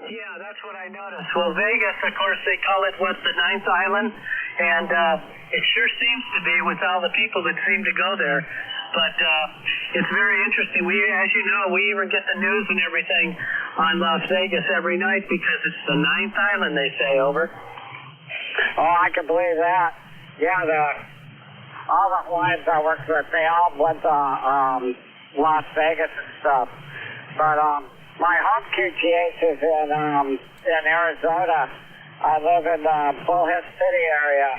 Yeah, that's what I noticed. Well, Vegas, of course, they call it, the ninth island? And it sure seems to be with all the people that seem to go there. But it's very interesting. As you know, we even get the news and everything on Las Vegas every night because it's the ninth island, they say, over. Oh, I can believe that. Yeah, all the Hawaiians I worked with, they all went to Las Vegas and stuff. But my home QTH is in Arizona. I live in the Bullhead City area,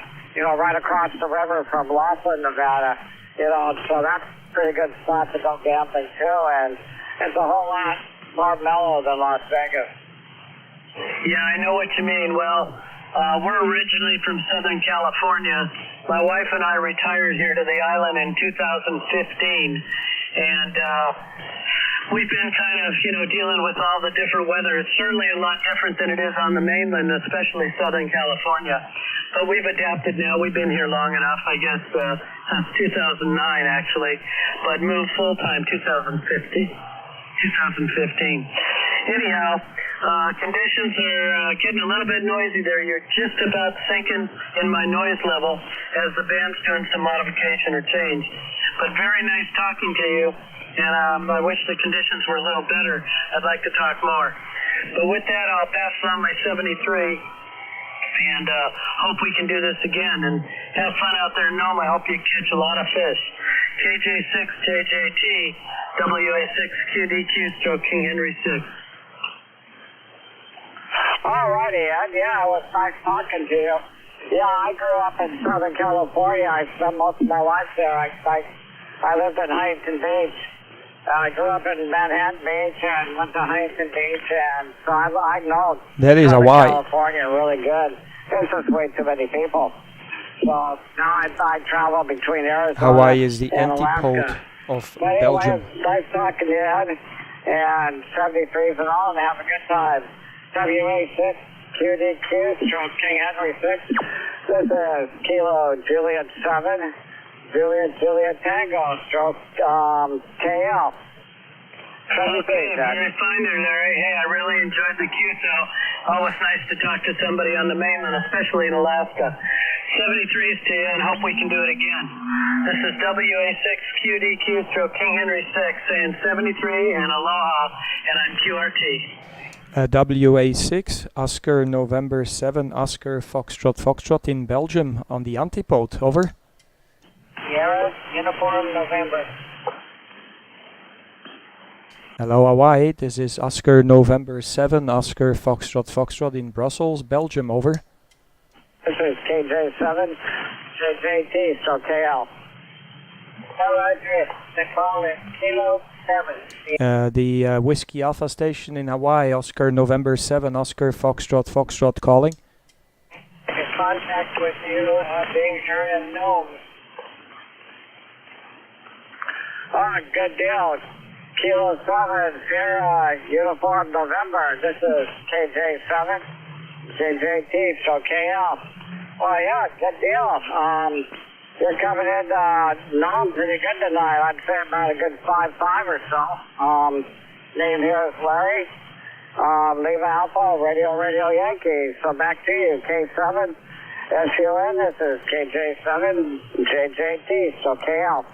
right across the river from Laughlin, Nevada. So that's a pretty good spot to go gambling too, and it's a whole lot more mellow than Las Vegas. Yeah, I know what you mean. Well, we're originally from Southern California. My wife and I retired here to the island in 2015, and we've been kind of, dealing with all the different weather. It's certainly a lot different than it is on the mainland, especially Southern California. But we've adapted now. We've been here long enough, I guess, since 2009, actually, but moved full-time 2015. Anyhow, conditions are getting a little bit noisy there. You're just about sinking in my noise level as the band's doing some modification or change. But very nice talking to you, and I wish the conditions were a little better. I'd like to talk more. But with that, I'll pass on my 73 and hope we can do this again. And have fun out there in Nome. I hope you catch a lot of fish. KJ6JJT, WA6QDQ, stroke King Henry 6. All righty, Ed. Yeah, it was nice talking to you. Yeah, I grew up in Southern California. I spent most of my life there. I lived in Huntington Beach. I grew up in Manhattan Beach and went to Huntington Beach, and so I know that is Southern Hawaii. California really good. There's just way too many people. So now I travel between Arizona Hawaii is the and antipode Alaska. of But Belgium. anyway, nice talking to you, Ed. And 73s and all, and have a good time. WA6 QDQ, stroke King Henry 6. This is Kilo Juliet 7. Juliet Tango, stroke KL. Okay, very fine there, Larry. Hey, I really enjoyed the QSO. Always nice to talk to somebody on the mainland, especially in Alaska. 73s to you, and hope we can do it again. This is WA6QDQ, stroke King Henry 6, saying 73 and aloha, and I'm QRT. WA6, Oscar November 7, Oscar Foxtrot in Belgium on the antipode, over. Sierra, Uniform, November. Hello Hawaii, this is Oscar November 7, Oscar Foxtrot in Brussels, Belgium, over. This is KJ7, JJT, so KL. Roger, they call it Kilo 7. The Whiskey Alpha station in Hawaii, Oscar November 7, Oscar Foxtrot calling. In contact with you, being here in Nome. Oh, good deal. Kilo 7, Sierra, Uniform, November. This is KJ7, JJT, so KL. Well, yeah, good deal. You're coming in Nome pretty good tonight. I'd say about a good 5-5 or so. Name here is Larry. Lima Alpha, Radio Yankee. So back to you, K7, SUN. This is KJ7, JJT, so KL.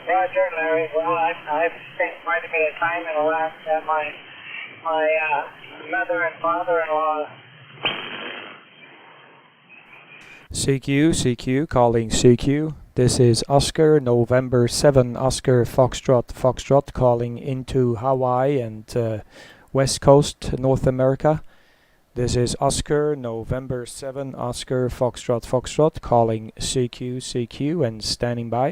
Roger, Larry. Well, I've spent quite a bit of time in Alaska. My mother and father-in-law. CQ, calling CQ. This is Oscar November 7, Oscar Foxtrot calling into Hawaii and West Coast, North America. This is Oscar November 7, Oscar Foxtrot calling CQ and standing by.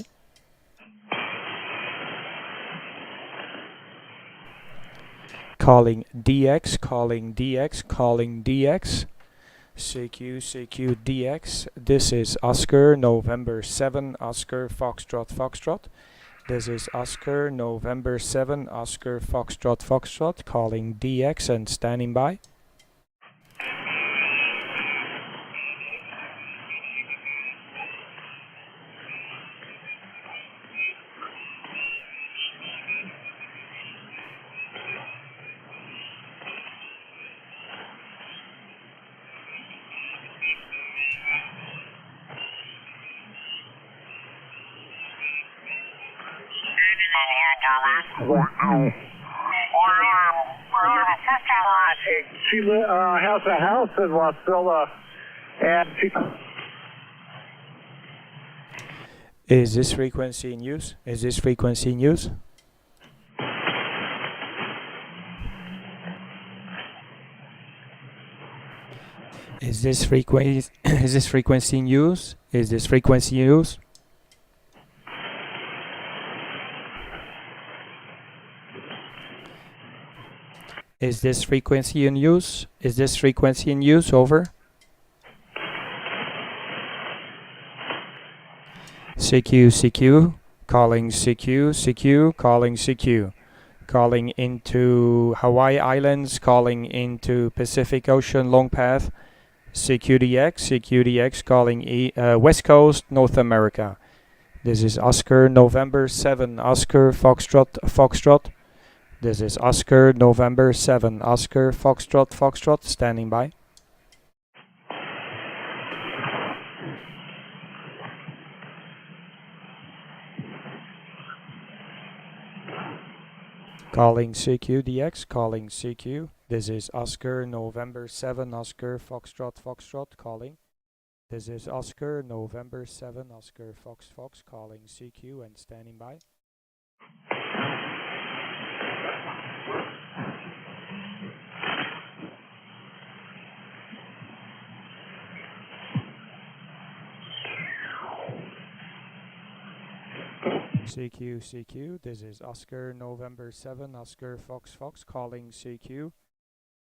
Calling DX, calling DX. CQ DX. This is Oscar November 7, Oscar Foxtrot. This is Oscar November 7, Oscar Foxtrot calling DX and standing by. We're on a sister lot. She has a house in Wasilla, and she... Is this frequency in use? Is this frequency in use? Is this frequency in use? Is this frequency in use? Is this frequency in use? Is this frequency in use? Over. CQ, calling CQ, calling CQ. Calling into Hawaii Islands, calling into Pacific Ocean long path. CQDX, calling West Coast, North America. This is Oscar November 7, Oscar Foxtrot. This is Oscar November 7, Oscar Foxtrot, standing by. Calling CQDX, calling CQ. This is Oscar November 7, Oscar Foxtrot, calling. This is Oscar November 7, Oscar Fox, calling CQ and standing by. CQ, this is Oscar November 7, Oscar Fox, calling CQ.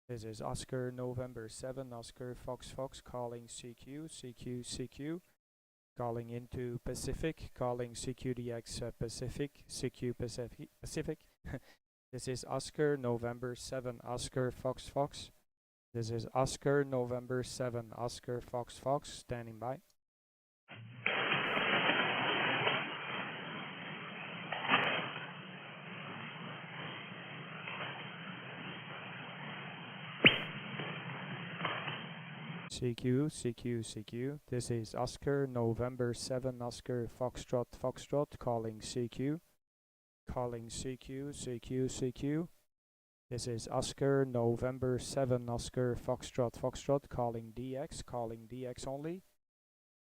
This is Oscar November 7, Oscar Fox, calling CQ, calling into Pacific, calling CQDX Pacific, CQ Pacific. This is Oscar November 7, Oscar Fox. This is Oscar November 7, Oscar Fox, standing by. CQ. This is Oscar November 7, Oscar Foxtrot, calling CQ. Calling CQ. This is Oscar November 7, Oscar Foxtrot, calling DX only.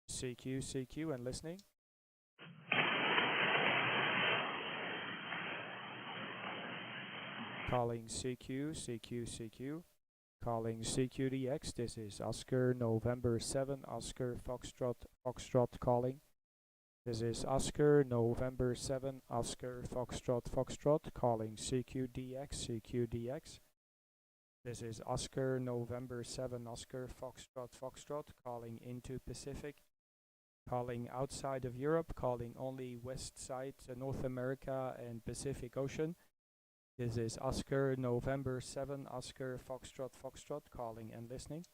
CQ and listening. Calling CQ. Calling CQDX, this is Oscar November 7, Oscar Foxtrot calling. This is Oscar November 7, Oscar Foxtrot calling CQDX. This is Oscar November 7, Oscar Foxtrot calling into Pacific. Calling outside of Europe, calling only west side, North America and Pacific Ocean. This is Oscar November 7, Oscar Foxtrot calling and listening.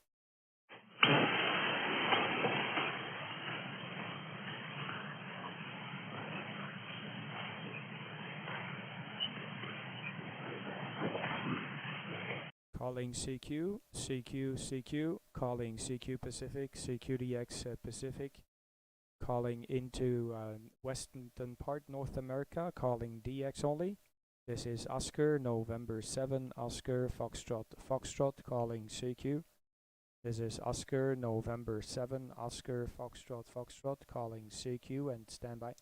Calling CQ, calling CQ Pacific, CQDX Pacific. Calling into western part North America, calling DX only. This is Oscar November 7, Oscar Foxtrot calling CQ. This is Oscar November 7, Oscar Foxtrot calling CQ and standby.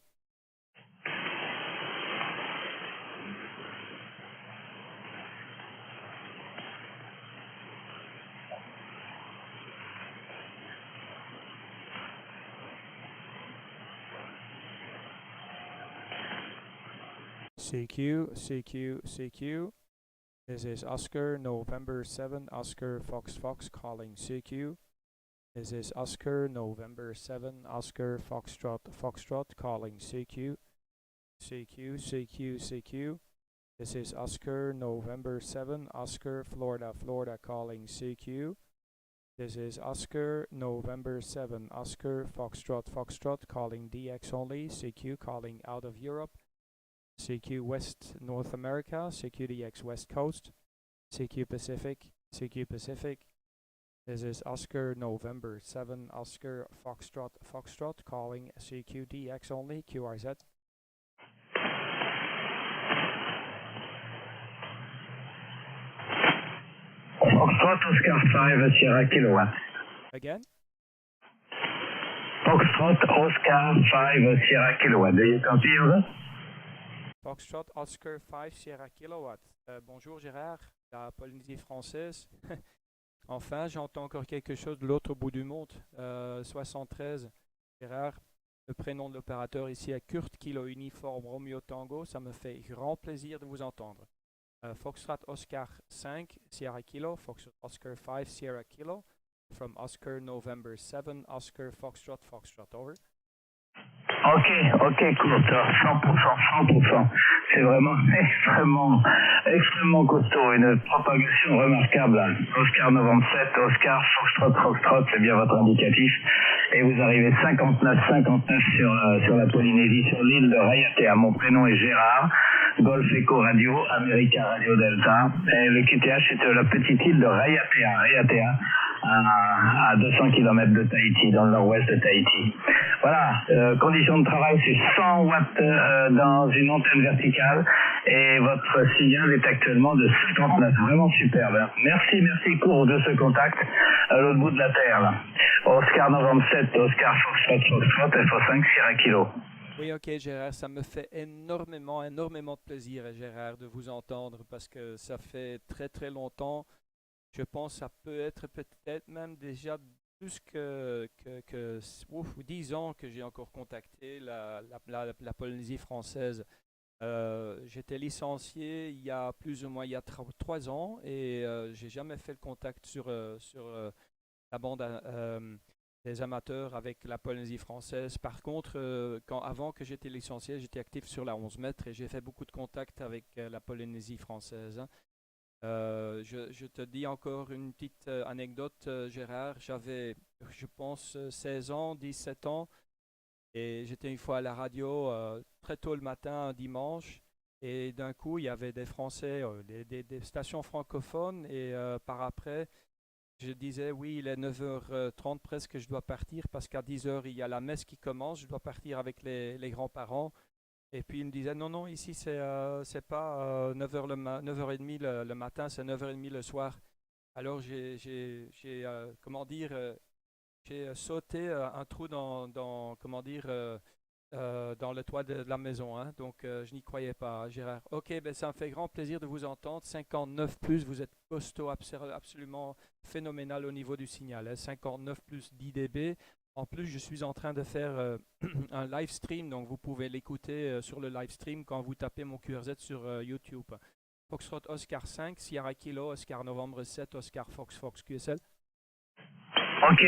CQ. This is Oscar November 7, Oscar Fox calling CQ. This is Oscar November 7, Oscar Foxtrot calling CQ. CQ. This is Oscar November 7, Oscar Florida calling CQ. This is Oscar November 7, Oscar Foxtrot calling DX only. CQ calling out of Europe. CQ West North America, CQDX West Coast, CQ Pacific. This is Oscar November 7, Oscar Foxtrot calling CQDX only, QRZ. Foxtrot Oscar 5 Sierra Kilowatt. Again? Foxtrot Oscar 5 Sierra Kilowatt. Do you copy over? Foxtrot Oscar 5 Sierra Kilowatt. Bonjour Gérard, la Polynésie française. Enfin, j'entends encore quelque chose de l'autre bout du monde. 73, Gérard, le prénom de l'opérateur ici est Kurt Kilo Uniforme Romeo Tango. Ça me fait grand plaisir de vous entendre. Foxtrot Oscar 5 Sierra Kilo, Foxtrot Oscar 5 Sierra Kilo, from Oscar November 7, Oscar Foxtrot Foxtrot, over. Ok, Kurt, 100%. C'est vraiment extrêmement costaud, une propagation remarquable. Oscar Novembre 7, Oscar Foxtrot, c'est bien votre indicatif. Et vous arrivez 59 sur la Polynésie, sur l'île de Raiatea. Mon prénom est Gérard, Golf Echo Radio, America Radio Delta. Et le QTH c'est la petite île de Raiatea, à 200 km de Tahiti, dans le nord-ouest de Tahiti. Voilà, conditions de travail, c'est 100 watts dans une antenne verticale et votre signal est actuellement de 59, vraiment superbe. Merci Cour de ce contact à l'autre bout de la Terre. Là. Oscar Novembre 7, Oscar Foxtrot, FO5 Sierra Kilo. Oui, ok Gérard, ça me fait énormément de plaisir Gérard de vous entendre parce que ça fait très longtemps. Je pense que ça peut être peut-être même déjà plus que 10 ans que j'ai encore contacté la Polynésie française. J'étais licencié il y a plus ou moins 3 ans et j'ai jamais fait le contact sur la bande des amateurs avec la Polynésie française. Par contre, avant que j'étais licencié, j'étais actif sur la 11 mètres et j'ai fait beaucoup de contacts avec la Polynésie française. Hein. Je te dis encore une petite anecdote, Gérard. J'avais, je pense, 16 ans, 17 ans, et j'étais une fois à la radio très tôt le matin, un dimanche, et d'un coup, il y avait des Français, des stations francophones, et par après, je disais, oui, il est 9h30 presque, je dois partir, parce qu'à 10h, il y a la messe qui commence, je dois partir avec les grands-parents. Et puis il me disait non, ici c'est pas 9h30 le matin, c'est 9h30 le soir. Alors j'ai sauté un trou dans le toit de la maison. Hein. Donc je n'y croyais pas, Gérard. Ok, ben ça me fait grand plaisir de vous entendre. 59 plus, vous êtes costaud, absolument phénoménal au niveau du signal. Hein. 59 plus 10 dB. En plus, je suis en train de faire un live stream, donc vous pouvez l'écouter sur le live stream quand vous tapez mon QRZ sur YouTube. Foxtrot Oscar 5, Sierra Kilo, Oscar Novembre 7, Oscar Fox QSL. Ok,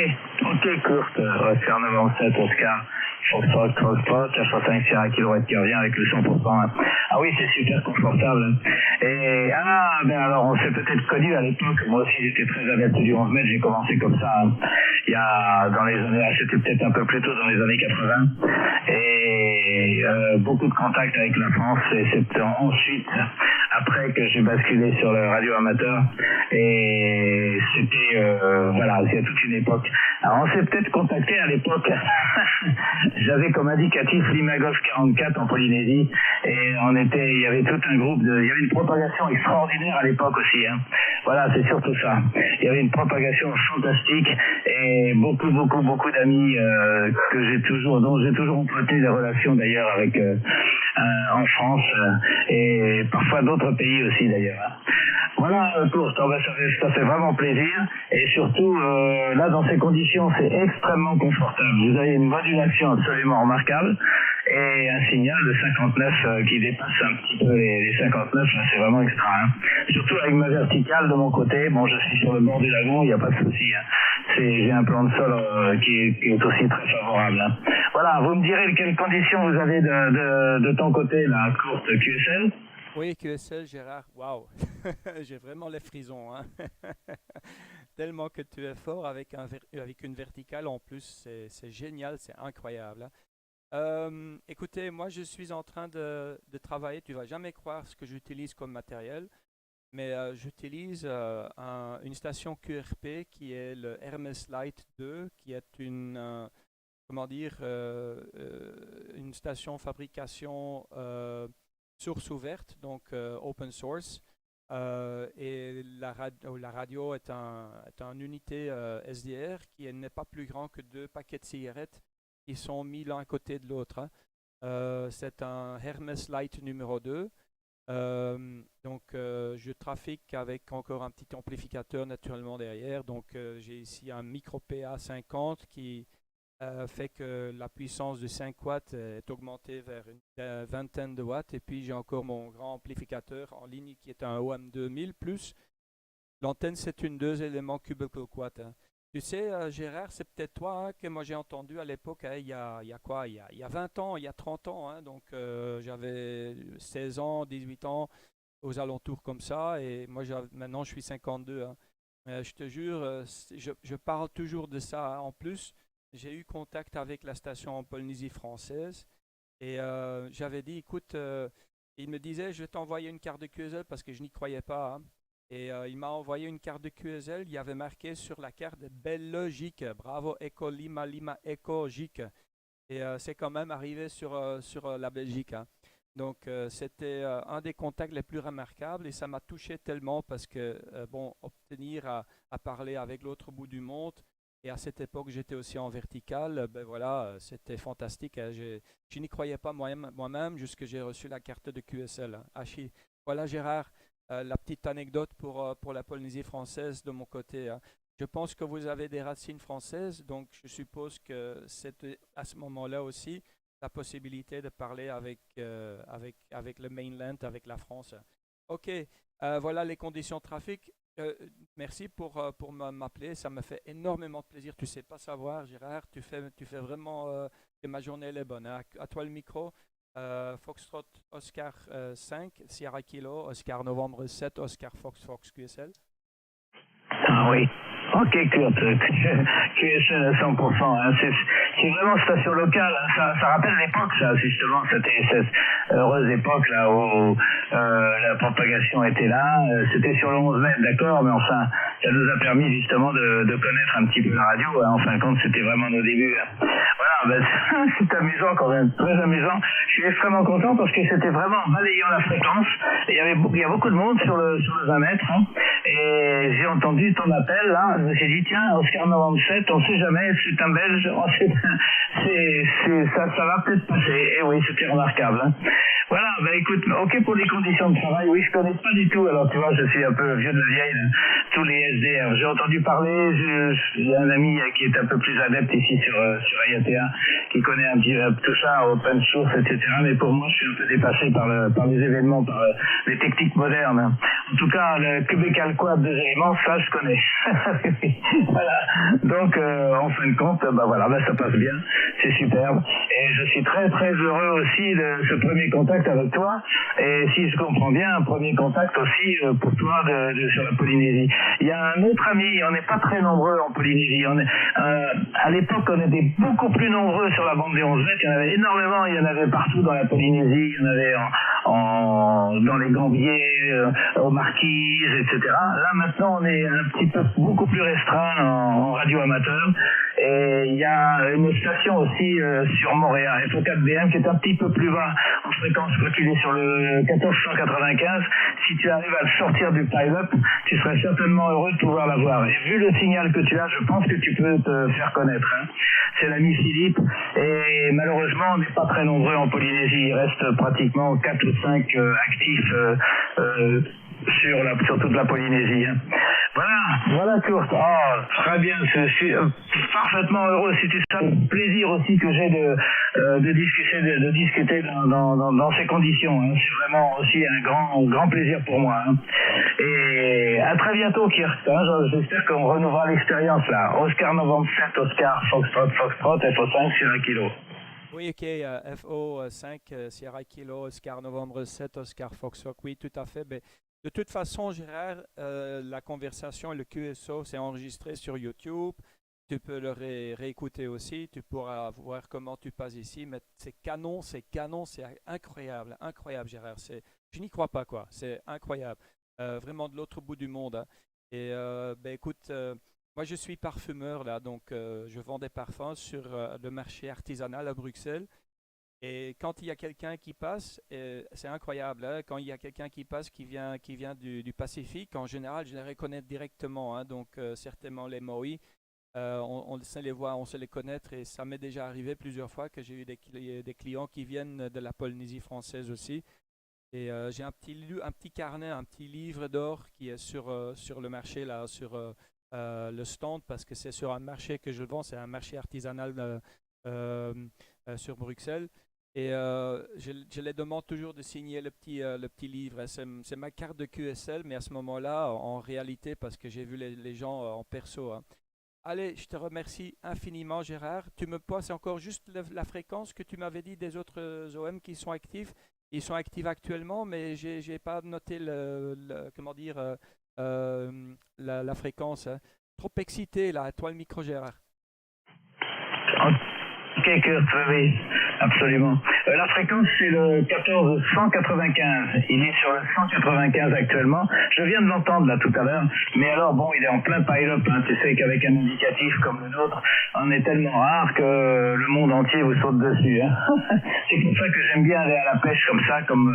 Kurt, Oscar Novembre 7, Oscar Foxtrot, FO5 Sierra Kilowatt qui revient avec le 100%. Ah oui, c'est super confortable. Et ben alors on s'est peut-être connus à l'époque. Moi aussi j'étais très adepte du 11 mètres, j'ai commencé comme ça. Il y a dans les années, c'était peut-être un peu plus tôt dans les années 80. Et beaucoup de contacts avec la France. Et c'est ensuite, après que j'ai basculé sur le radio amateur. Et c'était, voilà, c'est toute une époque. Alors on s'est peut-être contacté à l'époque. J'avais comme indicatif Lima Golf 44 en Polynésie et il y avait tout un groupe il y avait une propagation extraordinaire à l'époque aussi. Hein. Voilà, c'est surtout ça. Il y avait une propagation fantastique et beaucoup d'amis dont j'ai toujours entretenu des relations d'ailleurs avec en France et parfois d'autres pays aussi d'ailleurs. Hein. Voilà, Kurt, ça fait vraiment plaisir et surtout là dans ces conditions c'est extrêmement confortable. Vous avez une modulation absolument remarquable et un signal de 59 qui dépasse un petit peu les 59, c'est vraiment extra. Hein. Surtout avec ma verticale de mon côté, bon je suis sur le bord du lagon, il n'y a pas de souci. Hein. J'ai un plan de sol qui est aussi très favorable. Hein. Voilà, vous me direz quelles conditions vous avez de ton côté là, Kurt, QSL. Oui, QSL, Gérard, waouh, j'ai vraiment les frisons. Hein. Tellement que tu es fort avec une verticale en plus, c'est génial, c'est incroyable. Hein. Écoutez, moi je suis en train de travailler, tu vas jamais croire ce que j'utilise comme matériel, mais j'utilise une station QRP qui est le Hermes Lite 2, qui est une station fabrication source ouverte, donc open source. Et la radio est un unité SDR qui n'est pas plus grand que deux paquets de cigarettes qui sont mis l'un à côté de l'autre, hein. C'est un Hermes Light numéro 2. Je trafique avec encore un petit amplificateur naturellement derrière. Donc, j'ai ici un micro PA50 qui fait que la puissance de 5 watts est augmentée vers une vingtaine de watts. Et puis, j'ai encore mon grand amplificateur en ligne qui est un OM2000 plus. L'antenne, c'est une 2 éléments cubicle quad, hein. Tu sais, Gérard, c'est peut-être toi, hein, que moi j'ai entendu à l'époque, hein, il y a quoi? Il y a 20 ans, il y a 30 ans, hein. Donc, j'avais 16 ans, 18 ans, aux alentours comme ça. Et moi, maintenant, je suis 52, hein. Je te jure, je parle toujours de ça, hein. En plus, j'ai eu contact avec la station en Polynésie française. Et j'avais dit, écoute, il me disait, je vais t'envoyer une carte de QSL parce que je n'y croyais pas, hein. Et il m'a envoyé une carte de QSL. Il y avait marqué sur la carte Belgique. Bravo, Echo Lima, Lima, Echo Gique. Et c'est quand même arrivé sur la Belgique, hein. Donc, c'était un des contacts les plus remarquables et ça m'a touché tellement parce que, bon, obtenir à parler avec l'autre bout du monde. Et à cette époque, j'étais aussi en vertical. Ben voilà, c'était fantastique, hein. Je n'y croyais pas moi-même jusque j'ai reçu la carte de QSL, hein. Voilà, Gérard, la petite anecdote pour la Polynésie française de mon côté, hein. Je pense que vous avez des racines françaises, donc je suppose que c'était à ce moment-là aussi la possibilité de parler avec le mainland, avec la France. Ok, voilà les conditions de trafic. Merci pour m'appeler, ça me fait énormément de plaisir. Tu sais pas savoir, Gérard, tu fais vraiment que ma journée elle est bonne, hein. À toi le micro. Foxtrot Oscar 5, Sierra Kilo, Oscar Novembre 7, Oscar Fox QSL. Ah oui. Ok, Kurt, QSL à 100%, hein. C'est vraiment station locale, hein. Ça rappelle l'époque, ça, justement, c'était cette heureuse époque là où la propagation était là. C'était sur le 11 mètres, d'accord, mais enfin, ça nous a permis justement de connaître un petit peu la radio, hein. En fin de compte, c'était vraiment nos débuts, hein. Voilà, ben, c'est amusant quand même, très amusant. Je suis extrêmement content parce que c'était vraiment en balayant la fréquence. Il y a beaucoup de monde sur le 20 mètres, hein. Et j'ai entendu ton appel là, je me suis dit tiens, Oscar 97, on sait jamais, c'est un Belge, ça va peut-être passer. Et oui, c'était remarquable, hein. Voilà, ben écoute, ok pour les conditions de travail, oui, je connais pas du tout, alors tu vois, je suis un peu vieux de la vieille, là, tous les SDR. J'ai entendu parler, j'ai un ami qui est un peu plus adepte ici sur IATA, qui connaît un petit peu tout ça, open source, etc. Mais pour moi, je suis un peu dépassé par les événements, par les techniques modernes, hein. En tout cas, le cubical quad des éléments, ça je connais. Voilà. Donc, en fin de compte, bah voilà, bah ça passe bien, c'est superbe. Et je suis très très heureux aussi de ce premier contact avec toi. Et si je comprends bien, un premier contact aussi pour toi sur la Polynésie. Il y a un autre ami, on n'est pas très nombreux en Polynésie. À l'époque, on était beaucoup plus nombreux sur la bande des 11 mètres. Il y en avait énormément, il y en avait partout dans la Polynésie, il y en avait dans les Gambiers, aux Marquises, etc. Là maintenant on est un petit peu beaucoup plus restreint en radio amateur. Et il y a une station aussi sur Montréal, FO4BM, qui est un petit peu plus bas en fréquence, je crois qu'il est sur le 1495. Si tu arrives à le sortir du pile-up, tu serais certainement heureux de pouvoir l'avoir. Et vu le signal que tu as, je pense que tu peux te faire connaître, hein. C'est l'ami Philippe, et malheureusement on n'est pas très nombreux en Polynésie, il reste pratiquement 4 ou 5 actifs sur toute la Polynésie, hein. Voilà Kurt. Oh, très bien, je suis parfaitement heureux. C'était ça le plaisir aussi que j'ai de discuter dans ces conditions, hein. C'est vraiment aussi un grand plaisir pour moi, hein. Et à très bientôt Kurt, hein. J'espère qu'on renouvellera l'expérience là. Oscar Novembre 7, Oscar Foxtrot, FO5 Sierra Kilo. Oui, ok, FO5 Sierra Kilo, Oscar Novembre 7, Oscar Foxtrot, oui, tout à fait. Mais de toute façon, Gérard, la conversation et le QSO, c'est enregistré sur YouTube. Tu peux le réécouter aussi. Tu pourras voir comment tu passes ici. Mais c'est canon, c'est incroyable, incroyable, Gérard. Je n'y crois pas, quoi. C'est incroyable. Vraiment de l'autre bout du monde, hein. Et ben, écoute, moi je suis parfumeur là, donc je vends des parfums sur le marché artisanal à Bruxelles. Et quand il y a quelqu'un qui passe, c'est incroyable, hein, quand il y a quelqu'un qui passe qui vient du Pacifique, en général, je les reconnais directement, hein, donc certainement les Maoris, on sait les voir, on sait les connaître et ça m'est déjà arrivé plusieurs fois que j'ai eu des clients qui viennent de la Polynésie française aussi. Et j'ai un petit carnet, un petit livre d'or qui est sur le marché, là, sur le stand, parce que c'est sur un marché que je le vends, c'est un marché artisanal euh, sur Bruxelles. Et je les demande toujours de signer le petit livre. C'est ma carte de QSL, mais à ce moment-là, en réalité, parce que j'ai vu les gens en perso, hein. Allez, je te remercie infiniment, Gérard. Tu me passes encore juste la fréquence que tu m'avais dit des autres OM qui sont actifs. Ils sont actifs actuellement, mais j'ai pas noté comment dire, la fréquence, hein. Trop excité là. À toi le micro, Gérard. Ok, Kurt, oui, absolument. La fréquence, c'est le 14195. Il est sur le 195 actuellement. Je viens de l'entendre là tout à l'heure. Mais alors, bon, il est en plein pile-up, hein. Tu sais qu'avec un indicatif comme le nôtre, on est tellement rare que le monde entier vous saute dessus, hein. C'est pour ça que j'aime bien aller à la pêche comme ça, comme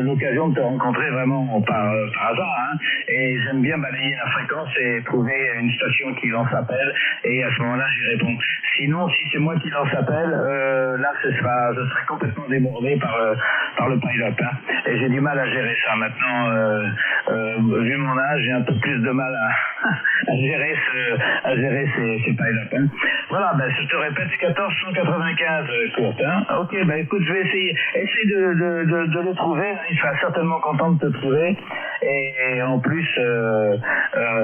l'occasion de te rencontrer vraiment par hasard, hein. Et j'aime bien balayer la fréquence et trouver une station qui lance appel. Et à ce moment-là, j'y réponds. Sinon, si c'est moi qui lance appel, là, je serai complètement débordé par le pilot, hein. Et j'ai du mal à gérer ça. Maintenant, vu mon âge, j'ai un peu plus de mal à gérer ces pilotes, hein. Voilà, ben, je te répète, 14195, Kurt, hein. Ok, ben écoute, je vais essayer de le trouver. Il sera certainement content de te trouver. Et en plus,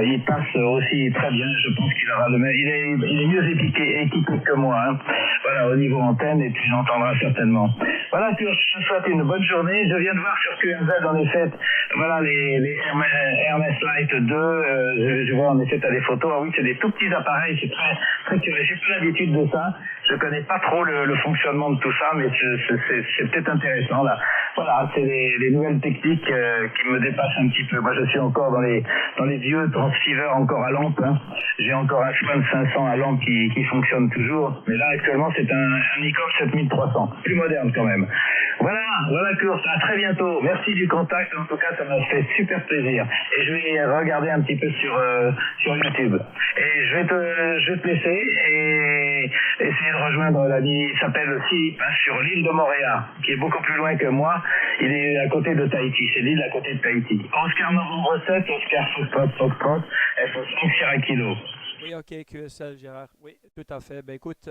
il passe aussi très bien. Je pense qu'il aura le même. Il est mieux équipé que moi, hein. Voilà, au niveau antenne, et puis j'entendrai certainement. Voilà, Kurt, je te souhaite une bonne journée. Je viens de voir sur QNZ, en effet, voilà, les Hermes Light 2, je vois en effet, t'as des photos. Ah oui, c'est des tout petits appareils, c'est très, très curieux. J'ai pas l'habitude de ça. Je connais pas trop le fonctionnement de tout ça, mais c'est peut-être intéressant, là. Voilà, c'est les nouvelles techniques qui me dépassent un petit peu. Moi, je suis encore dans les vieux transceivers encore à lampe, hein. J'ai encore un Swan 500 à lampe qui fonctionne toujours. Mais là, actuellement, c'est un Nikon 7300. Plus moderne, quand même. Voilà, Kurt. À très bientôt. Merci du contact. En tout cas, ça m'a fait super plaisir. Et je vais regarder un petit peu sur YouTube. Et je vais te laisser et essayer de rejoindre l'ami. Il s'appelle aussi, hein, sur l'île de Moréa, qui est beaucoup plus loin que moi. Il est à côté de Tahiti. C'est l'île à côté de Tahiti. Oscar Novembre 7, Oscar Foxtrot, FO5 Sierra Kilo. Oui, ok, QSL, Gérard. Oui, tout à fait. Ben écoute,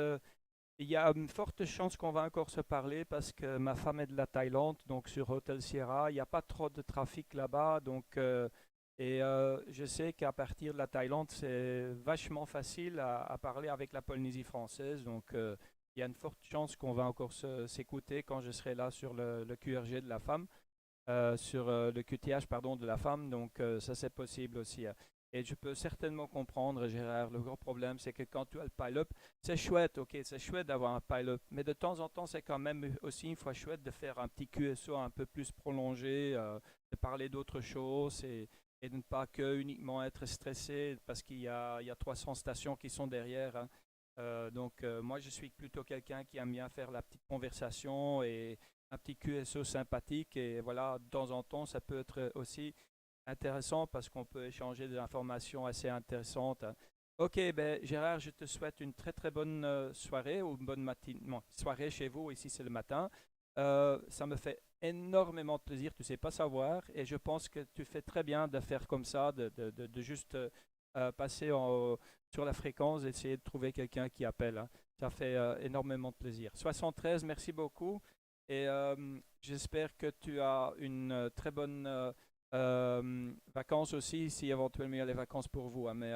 il y a une forte chance qu'on va encore se parler parce que ma femme est de la Thaïlande, donc sur Hotel Sierra, il n'y a pas trop de trafic là-bas, donc je sais qu'à partir de la Thaïlande, c'est vachement facile à parler avec la Polynésie française, donc il y a une forte chance qu'on va encore s'écouter quand je serai là sur le QRG de la femme, sur le QTH pardon de la femme, donc ça c'est possible aussi, hein. Et je peux certainement comprendre, Gérard, le gros problème, c'est que quand tu as le pile-up, c'est chouette, ok, c'est chouette d'avoir un pile-up, mais de temps en temps, c'est quand même aussi une fois chouette de faire un petit QSO un peu plus prolongé, de parler d'autres choses et de ne pas que uniquement être stressé parce qu'il y a 300 stations qui sont derrière, hein. Donc, moi, je suis plutôt quelqu'un qui aime bien faire la petite conversation et un petit QSO sympathique, et voilà, de temps en temps, ça peut être aussi intéressant parce qu'on peut échanger des informations assez intéressantes. Ok, ben Gérard, je te souhaite une très très bonne soirée ou une bonne matinée. Non, soirée chez vous, ici c'est le matin. Ça me fait énormément de plaisir, tu sais pas savoir, et je pense que tu fais très bien de faire comme ça, de juste passer sur la fréquence, essayer de trouver quelqu'un qui appelle, hein. Ça fait énormément de plaisir. 73, merci beaucoup, et j'espère que tu as une très bonne vacances aussi, si éventuellement il y a les vacances pour vous, hein. Mais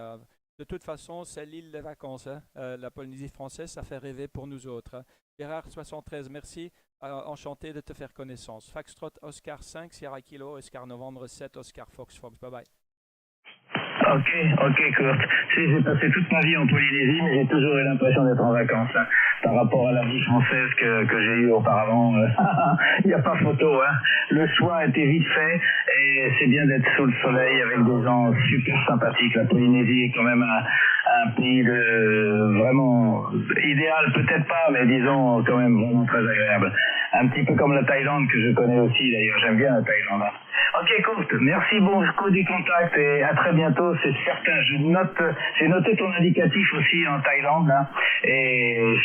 de toute façon, c'est l'île des vacances, hein. La Polynésie française, ça fait rêver pour nous autres, hein. Gérard 73, merci. Enchanté de te faire connaissance. Foxtrot Oscar 5, Sierra Kilo, Oscar Novembre 7, Oscar Fox. Bye bye. Ok, Kurt. Tu sais, j'ai passé toute ma vie en Polynésie, mais j'ai toujours eu l'impression d'être en vacances, hein, par rapport à la vie française que j'ai eue auparavant. Il n'y a pas photo, hein. Le choix était vite fait, et c'est bien d'être sous le soleil avec des gens super sympathiques. La Polynésie est quand même un pays vraiment idéal, peut-être pas, mais disons quand même vraiment très agréable. Un petit peu comme la Thaïlande que je connais aussi d'ailleurs, j'aime bien la Thaïlande. Ok, cool. Merci beaucoup du contact et à très bientôt, c'est certain. J'ai noté ton indicatif aussi en Thaïlande là, et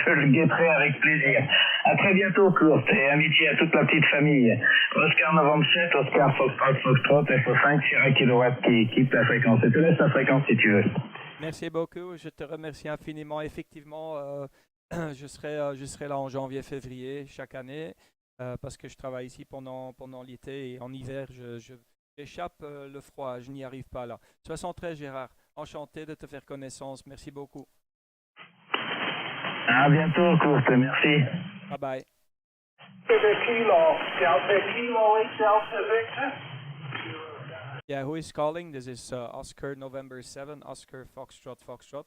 je le guetterai avec plaisir. À très bientôt, Kurt, et amitié à toute la petite famille. Oscar Novembre 7, Oscar Foxtrot, FO5, Sierra Kilowatt qui quitte la fréquence. Je te laisse la fréquence si tu veux. Merci beaucoup, je te remercie infiniment. Effectivement, je serai là en janvier-février chaque année parce que je travaille ici pendant l'été et en hiver, j'échappe le froid, je n'y arrive pas là. 73 Gérard, enchanté de te faire connaissance, merci beaucoup. À bientôt, Kurt, merci. Bye bye. Yeah, who is calling? This is Oscar November 7, Oscar Foxtrot Foxtrot.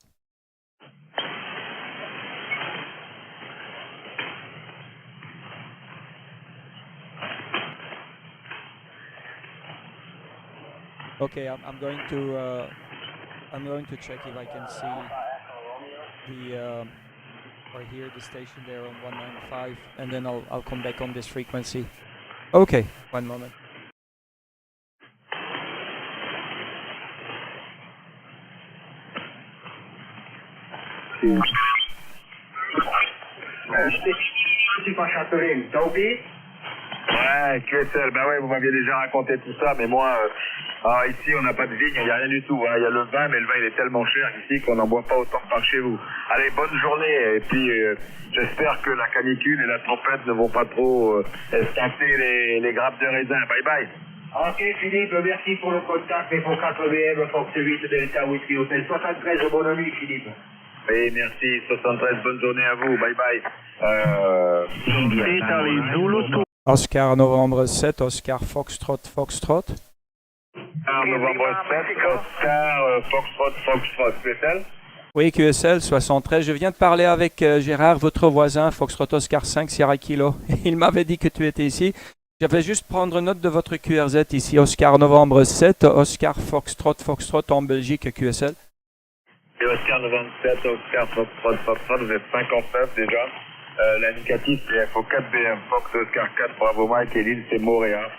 Okay, I'm going to check if I can see the or hear the station there on 195, and then I'll come back on this frequency. Okay, one moment. Ouais, QSL, ben ouais, vous m'aviez déjà raconté tout ça, mais moi, ici, on n'a pas de vigne, il n'y a rien du tout. Hein. Il y a le vin, mais le vin, il est tellement cher ici qu'on n'en boit pas autant que par chez vous. Allez, bonne journée, et puis j'espère que la canicule et la tempête ne vont pas trop esquinter les grappes de raisin. Bye bye. Ok, Philippe, merci pour le contact. FO4BM, FO8 Delta 8 Hôtel 73. Bonne nuit, Philippe. Oui, merci. 73, bonne journée à vous. Bye bye. Oscar Novembre 7, Oscar Foxtrot Foxtrot. Oscar Novembre 7, Oscar Foxtrot QSL. Oui, QSL 73. Je viens de parler avec Gérard, votre voisin, Foxtrot Oscar 5 Sierra Kilo. Il m'avait dit que tu étais ici. Je vais juste prendre note de votre QRZ ici, Oscar Novembre 7, Oscar Foxtrot Foxtrot en Belgique, QSL. Et Oscar 97, Oscar Foxtrot, vous êtes 59 déjà. L'indicatif c'est FO4BM, Fox Oscar 4, Bravo Mike et l'île c'est Montréal.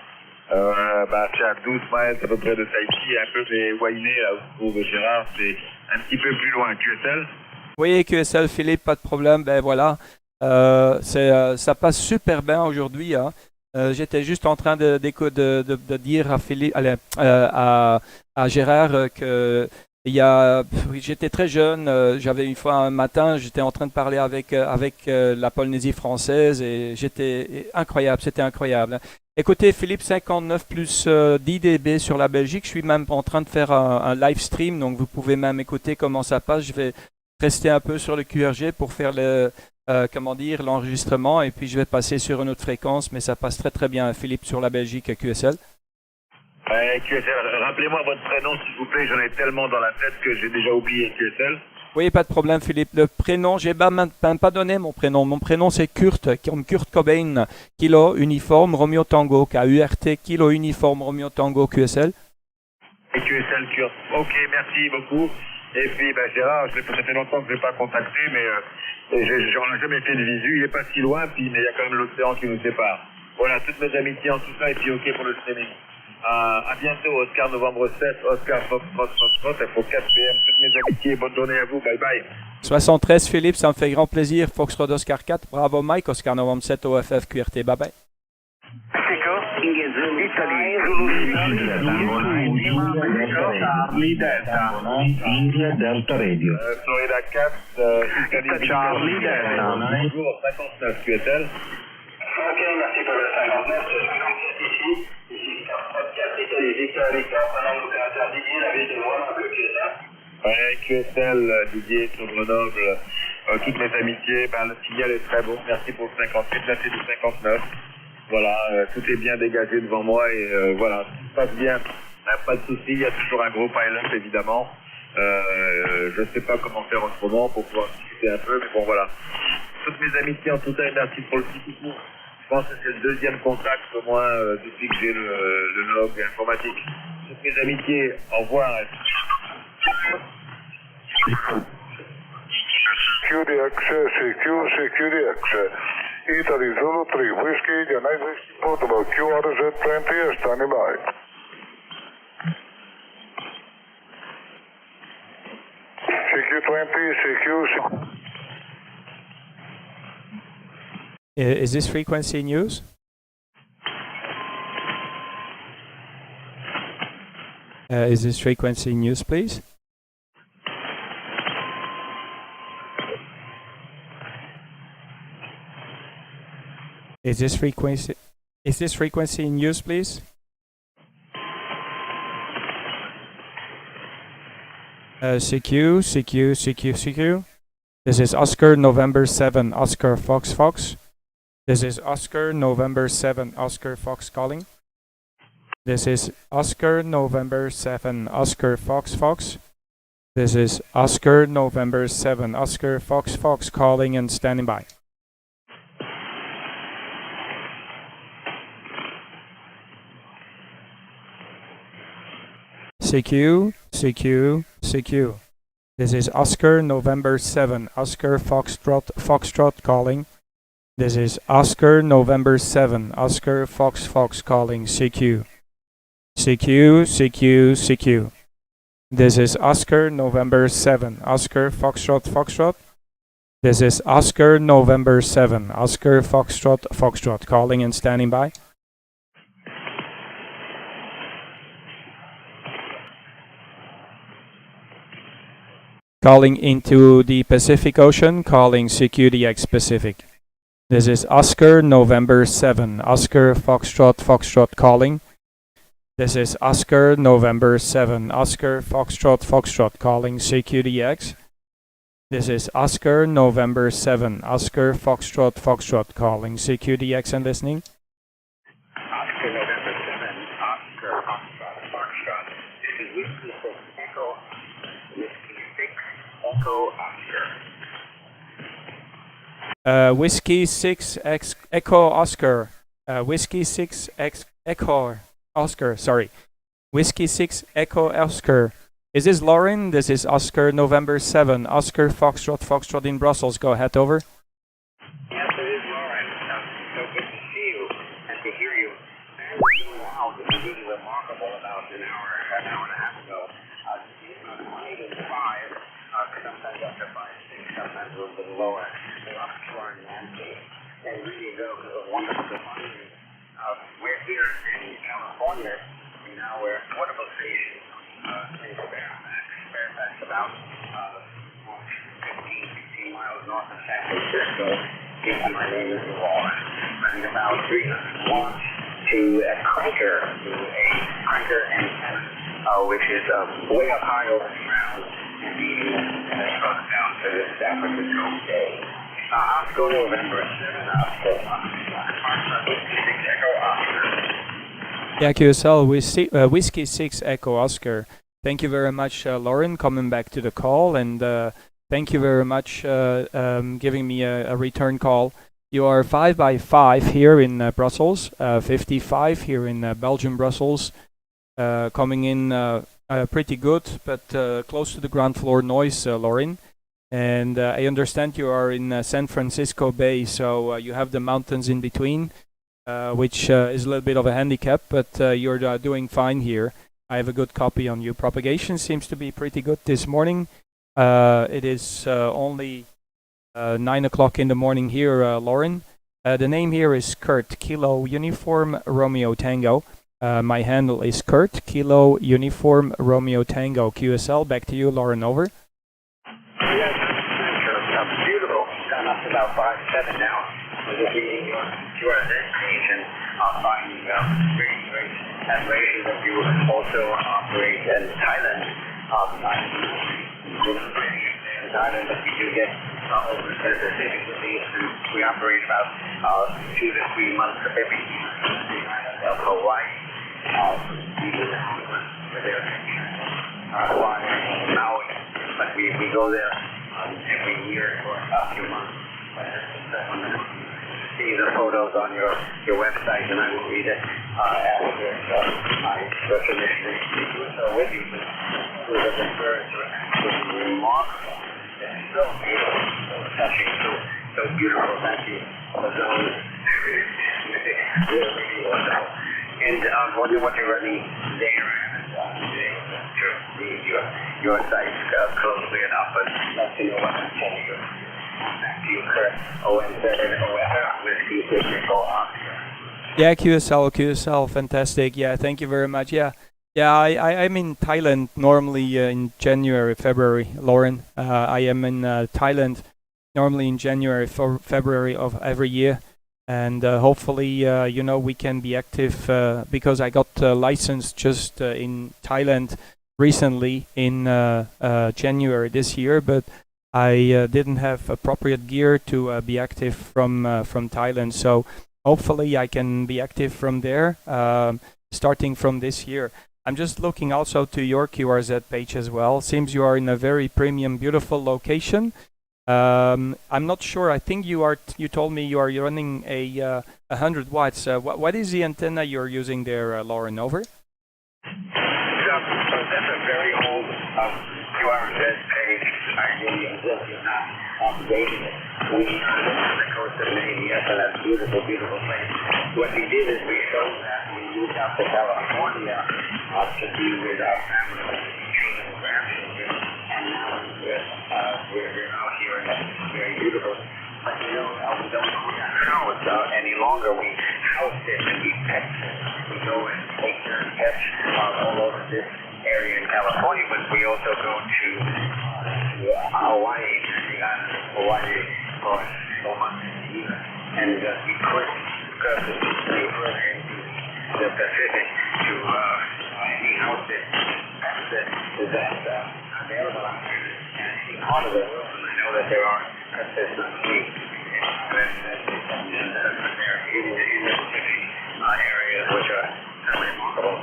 C'est à 12 miles à peu près de Tahiti, un peu des Wainé, là où se trouve Gérard, c'est un petit peu plus loin. QSL? Oui, QSL Philippe, pas de problème, ben voilà. Ça passe super bien aujourd'hui. Hein. J'étais juste en train de dire à Philippe, à Gérard que j'étais très jeune, j'avais une fois un matin, j'étais en train de parler avec la Polynésie française et c'était incroyable. Écoutez, Philippe, 59 plus 10 dB sur la Belgique, je suis même en train de faire un live stream, donc vous pouvez même écouter comment ça passe. Je vais rester un peu sur le QRG pour faire l'enregistrement et puis je vais passer sur une autre fréquence, mais ça passe très très bien, Philippe, sur la Belgique QSL. QSL, rappelez-moi votre prénom s'il vous plaît, j'en ai tellement dans la tête que j'ai déjà oublié. QSL? Oui, pas de problème Philippe. Le prénom, j'ai même pas donné mon prénom. Mon prénom c'est Kurt, comme Kurt Cobain, Kilo Uniforme Romeo Tango, KURT, Kilo Uniforme Romeo Tango QSL. Et QSL Kurt, ok, merci beaucoup. Et puis Gérard, ça fait longtemps que je ne l'ai pas contacté, mais on n'a jamais fait de visu, il n'est pas si loin, mais il y a quand même l'océan qui nous sépare. Voilà, toutes mes amitiés en tout ça, et puis ok pour le streaming. À bientôt, Oscar Novembre 7, Oscar Foxtrot, FO4BM, toutes mes amitiés, bonne journée à vous, bye bye. 73 Philippe, ça me fait grand plaisir, Foxtrot Oscar 4, bravo Mike, Oscar Novembre 7, OFF QRT, bye bye. India Delta Radio. Florida 4, Italie Charlie Delta. Bonjour, 59 QSL. Ok, merci pour le 59. Ici, Ouais, QSL, Didier sur Grenoble, toutes mes amitiés, le signal est très bon, merci pour le 58, là c'est du 59. Voilà, tout est bien dégagé devant moi et voilà, tout se passe bien, pas de soucis, il y a toujours un gros pile-up évidemment. Je sais pas comment faire autrement pour pouvoir discuter un peu, mais bon voilà. Toutes mes amitiés en tout cas, merci pour le petit coup. Je pense que c'est le deuxième contact au moins depuis que j'ai le log informatique. Toutes mes amitiés, au revoir. QDX, CQ, CQDX. Italy Zulu 3, Whiskey, United Whiskey Portable, QRZ20, standing by. CQ20, CQ. Is this frequency in use? Is this frequency in use, please? Is this frequency in use, please? CQ, CQ, CQ, CQ. This is Oscar November 7, Oscar Fox Fox. This is Oscar November 7, Oscar Fox calling. This is Oscar November 7, Oscar Fox Fox. This is Oscar November 7, Oscar Fox Fox calling and standing by. CQ, CQ, CQ. This is Oscar November 7, Oscar Foxtrot calling. This is Oscar November 7, Oscar Fox Fox calling CQ. CQ, CQ, CQ. This is Oscar November 7, Oscar Foxtrot. This is Oscar November 7, Oscar Foxtrot calling and standing by. Calling into the Pacific Ocean, calling CQDX Pacific. This is Oscar November 7, Oscar Foxtrot calling. This is Oscar November 7, Oscar Foxtrot calling CQDX. This is Oscar November 7, Oscar Foxtrot calling CQDX and listening. Oscar November 7, Oscar Foxtrot. This is Whiskey 6 Echo. Whiskey 6 Echo Oscar. Whiskey 6 Echo Oscar. Whiskey 6 Echo Oscar, sorry. Whiskey 6 Echo Oscar. Is this Lauren? This is Oscar November 7, Oscar Foxtrot in Brussels. Go ahead, over. Yes, it is Lauren. So good to see you and to hear you. And wow, this is really remarkable about an hour and a half ago. Monday to 5, sometimes after 5, 6, sometimes a little bit lower. They're offshore and empty. And really go because of wonderful findings. We're here in California, and now we're at portable station in Fairfax, about 15 miles north of San Francisco. My name is Lauren. And about 300 watts to a cranker antenna, which is way up high over the ground, and being struck down to the San Francisco Bay. Oscar November 7, Oscar Yeah, QSL, Whiskey 6 Echo Oscar. Thank you very much, Lauren, coming back to the call, and thank you very much giving me a return call. You are 5x5 here in Brussels, 55 here in Belgium, Brussels, coming in pretty good, but close to the ground floor noise, Lauren. And I understand you are in San Francisco Bay, so you have the mountains in between, which is a little bit of a handicap, but you're doing fine here. I have a good copy on you. Propagation seems to be pretty good this morning. It is only 9 o'clock in the morning here, Lauren. The name here is Kurt, Kilo Uniform Romeo Tango. My handle is Kurt, Kilo Uniform Romeo Tango. QSL, back to you, Lauren, over. Yes, beautiful. Gone up to about 5'7" now. We're just reading your page and finding great admiration that you also operate in Thailand. In Thailand, but we do get over to the Pacific with these, and we operate about 2 to 3 months every year in the island of Hawaii. Hawaii and Maui, but we go there every year for a few months. See the photos on your website, and I will read it after my initially with you. It was a very absolutely remarkable. remarkable. It's so beautiful, so touching, so beautiful that the zone really wonderful. And I wonder what you're running there. Your site's closely enough, but let's see what I'm telling you. Back to you, Kurt. OSR, Whiskey 6 Echo Oscar. Yeah, QSL, fantastic. Yeah, thank you very much. Yeah, I'm in Thailand normally in January, February, Lauren. I am in Thailand normally in January, February of every year. And hopefully, we can be active because I got licensed just in Thailand recently in January this year, but I didn't have appropriate gear to be active from Thailand. So hopefully I can be active from there starting from this year. I'm just looking also to your QRZ page as well. Seems you are in a very premium, beautiful location. I'm not sure. I think you told me you are running a 100 watts. What is the antenna you're using there, Lauren? Over. That's a very old QRZ page. I really exist. You're not updating it. We are on the coast of India, and that's a beautiful, beautiful place. What we did is we showed that we moved out to California to be with our family, children, and grandchildren, and now we're out here, and it's very beautiful. But we don't house any longer. We house it and we pet it. We go and take care of pets all over this area in California, but we also go to Hawaii, for 4 months a year. And we could go further into the Pacific to any house that available out there. And see part of the world, and I know that there are consistently in the Pacific areas, which are remarkable.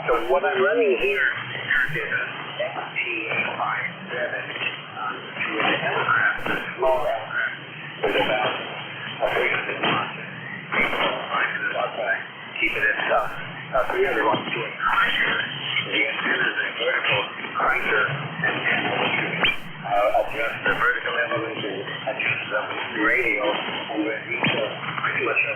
So what I'm running here is a FO5SK to an aircraft, a small aircraft, with about 300 watts. 500 watts, I keep it at 300 watts to a cranker. The antenna is a vertical cranker antenna, which adjust the vertical elevation, adjust the radio, and we're pretty much a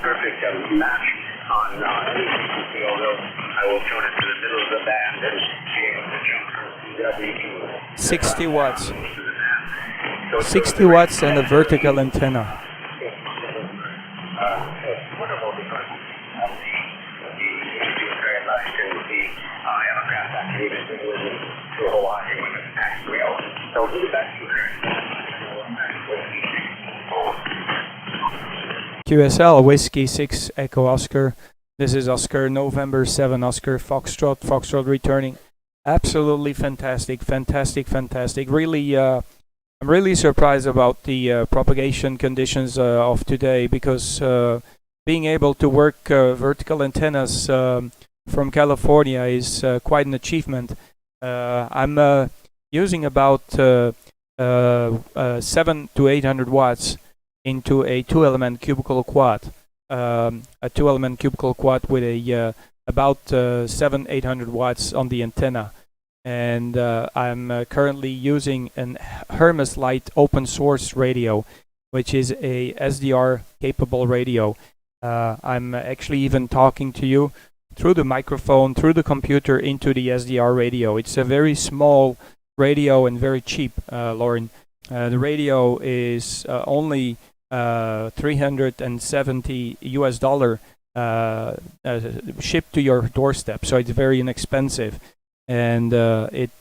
perfect match on any frequency, although I will tune it to the middle of the band and be able to jump from 60 watts. 60 watts and a vertical antenna. It's wonderful because it's very nice to see aircraft actually to Hawaii when it's actually out. So we'll get back to QSL, Whiskey 6 Echo Oscar. This is Oscar, November 7 Oscar, Foxtrot returning. Absolutely fantastic. Really, I'm really surprised about the propagation conditions of today, because being able to work vertical antennas from California is quite an achievement. I'm using about 700 to 800 watts into a 2-element cubical quad. A 2-element cubical quad with a about 700-800 watts on the antenna. And I'm currently using an Hermes Lite open source radio, which is a SDR capable radio. I'm actually even talking to you through the microphone, through the computer, into the SDR radio. It's a very small radio and very cheap, Lauren. The radio is only $370 shipped to your doorstep, so it's very inexpensive, and it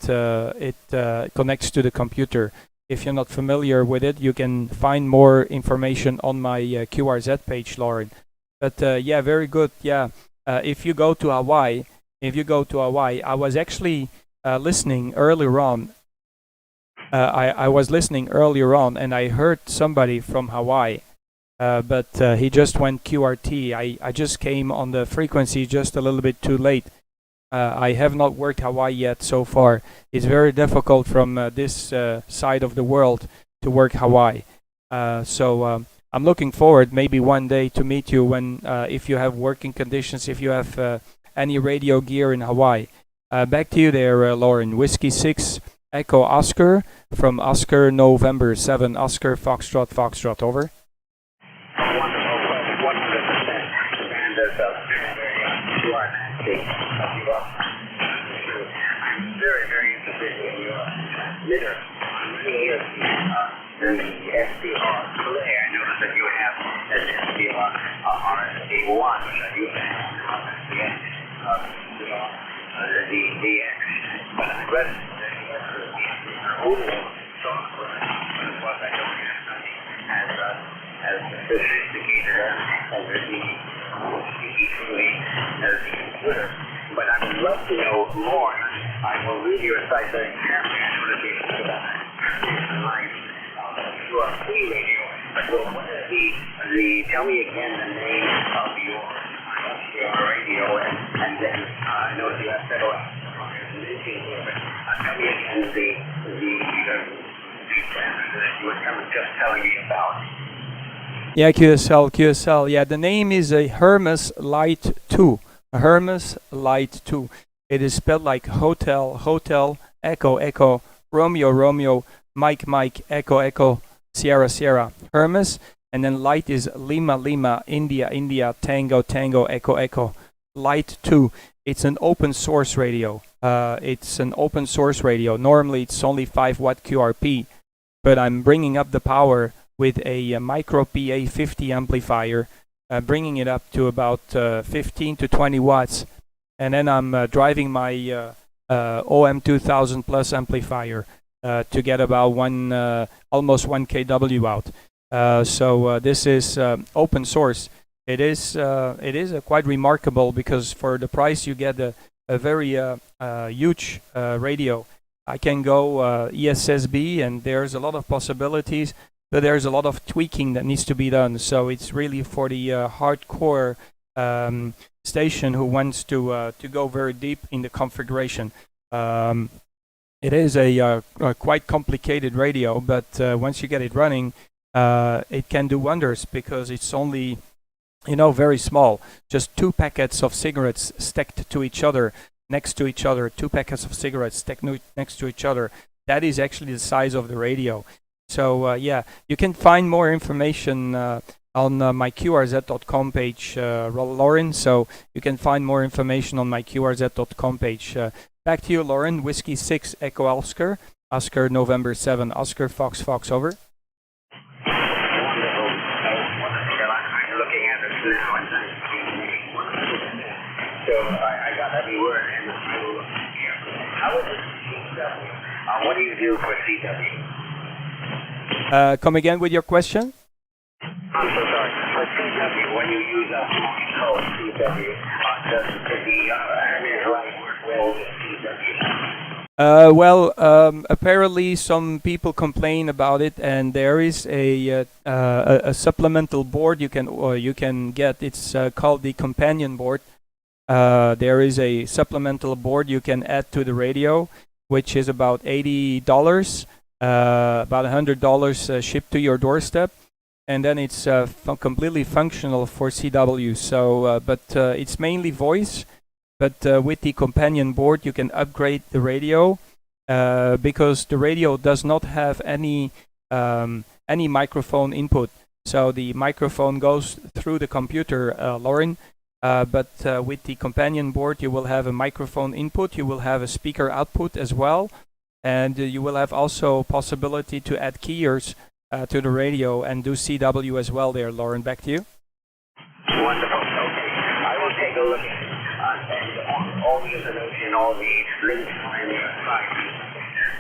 connects to the computer. If you're not familiar with it, you can find more information on my QRZ page, Lauren. But yeah, very good. Yeah, if you go to Hawaii, I was actually listening earlier on. I was listening earlier on, and I heard somebody from Hawaii, but he just went QRT. I just came on the frequency just a little bit too late. I have not worked Hawaii yet so far. It's very difficult from this side of the world to work Hawaii. So I'm looking forward maybe one day to meet you when, if you have working conditions, if you have any radio gear in Hawaii. Back to you there, Lauren. Whiskey 6 Echo Oscar from Oscar November 7 Oscar Foxtrot Foxtrot, over. Wonderful, 100%. And you are nasty. I'm very, very interested in your litter. The SDR play. I noticed that you have an SDR RSD1, that you have the DX. But I read that you have your own software, but of course I don't have something as sophisticated as the equally as the computer. But I would love to know more. I will read your site very carefully. I know that you have life through our free radio. But what is tell me again the name of your radio, and then I know that you have several mentioned here, but tell me again the standard that you were just telling me about. Yeah, QSL. Yeah, the name is a Hermes Light 2. A Hermes Light 2. It is spelled like hotel, echo, Romeo, Mike, echo, Sierra. Hermes, and then Light is Lima, India, Tango, echo. Light 2. It's an open source radio. Normally it's only 5 watt QRP, but I'm bringing up the power with a micro PA50 amplifier, bringing it up to about 15 to 20 watts. And then I'm driving my OM2000 plus amplifier to get about almost 1 kW out. So this is open source. It is quite remarkable because for the price you get a very huge radio. I can go ESSB, and there's a lot of possibilities, but there's a lot of tweaking that needs to be done. So it's really for the hardcore station who wants to go very deep in the configuration. It is a quite complicated radio, but once you get it running, it can do wonders because it's only, very small. Just 2 packets of cigarettes stacked to each other, next to each other. 2 packets of cigarettes stacked next to each other. That is actually the size of the radio. So yeah, you can find more information on my QRZ.com page, Lauren. So you can find more information on my QRZ.com page. Back to you, Lauren. Whiskey 6 Echo Oscar November 7 Oscar Fox, over. Wonderful. I'm looking at it now, and so I got every word, and I will look carefully. How is it CW? What do you do for CW? Come again with your question? I'm so sorry. For CW, when you use a code CW, does the right work well with CW? Apparently some people complain about it, and there is a supplemental board you can get. It's called the companion board. There is a supplemental board you can add to the radio, which is about $80, about $100 shipped to your doorstep, and then it's completely functional for CW. So, but it's mainly voice. But with the companion board, you can upgrade the radio because the radio does not have any microphone input. So the microphone goes through the computer, Lauren. But with the companion board, you will have a microphone input. You will have a speaker output as well, and you will have also possibility to add keyers to the radio and do CW as well. There, Lauren. Back to you. Wonderful. Okay, I will take a look. And all the information, all the links on your site,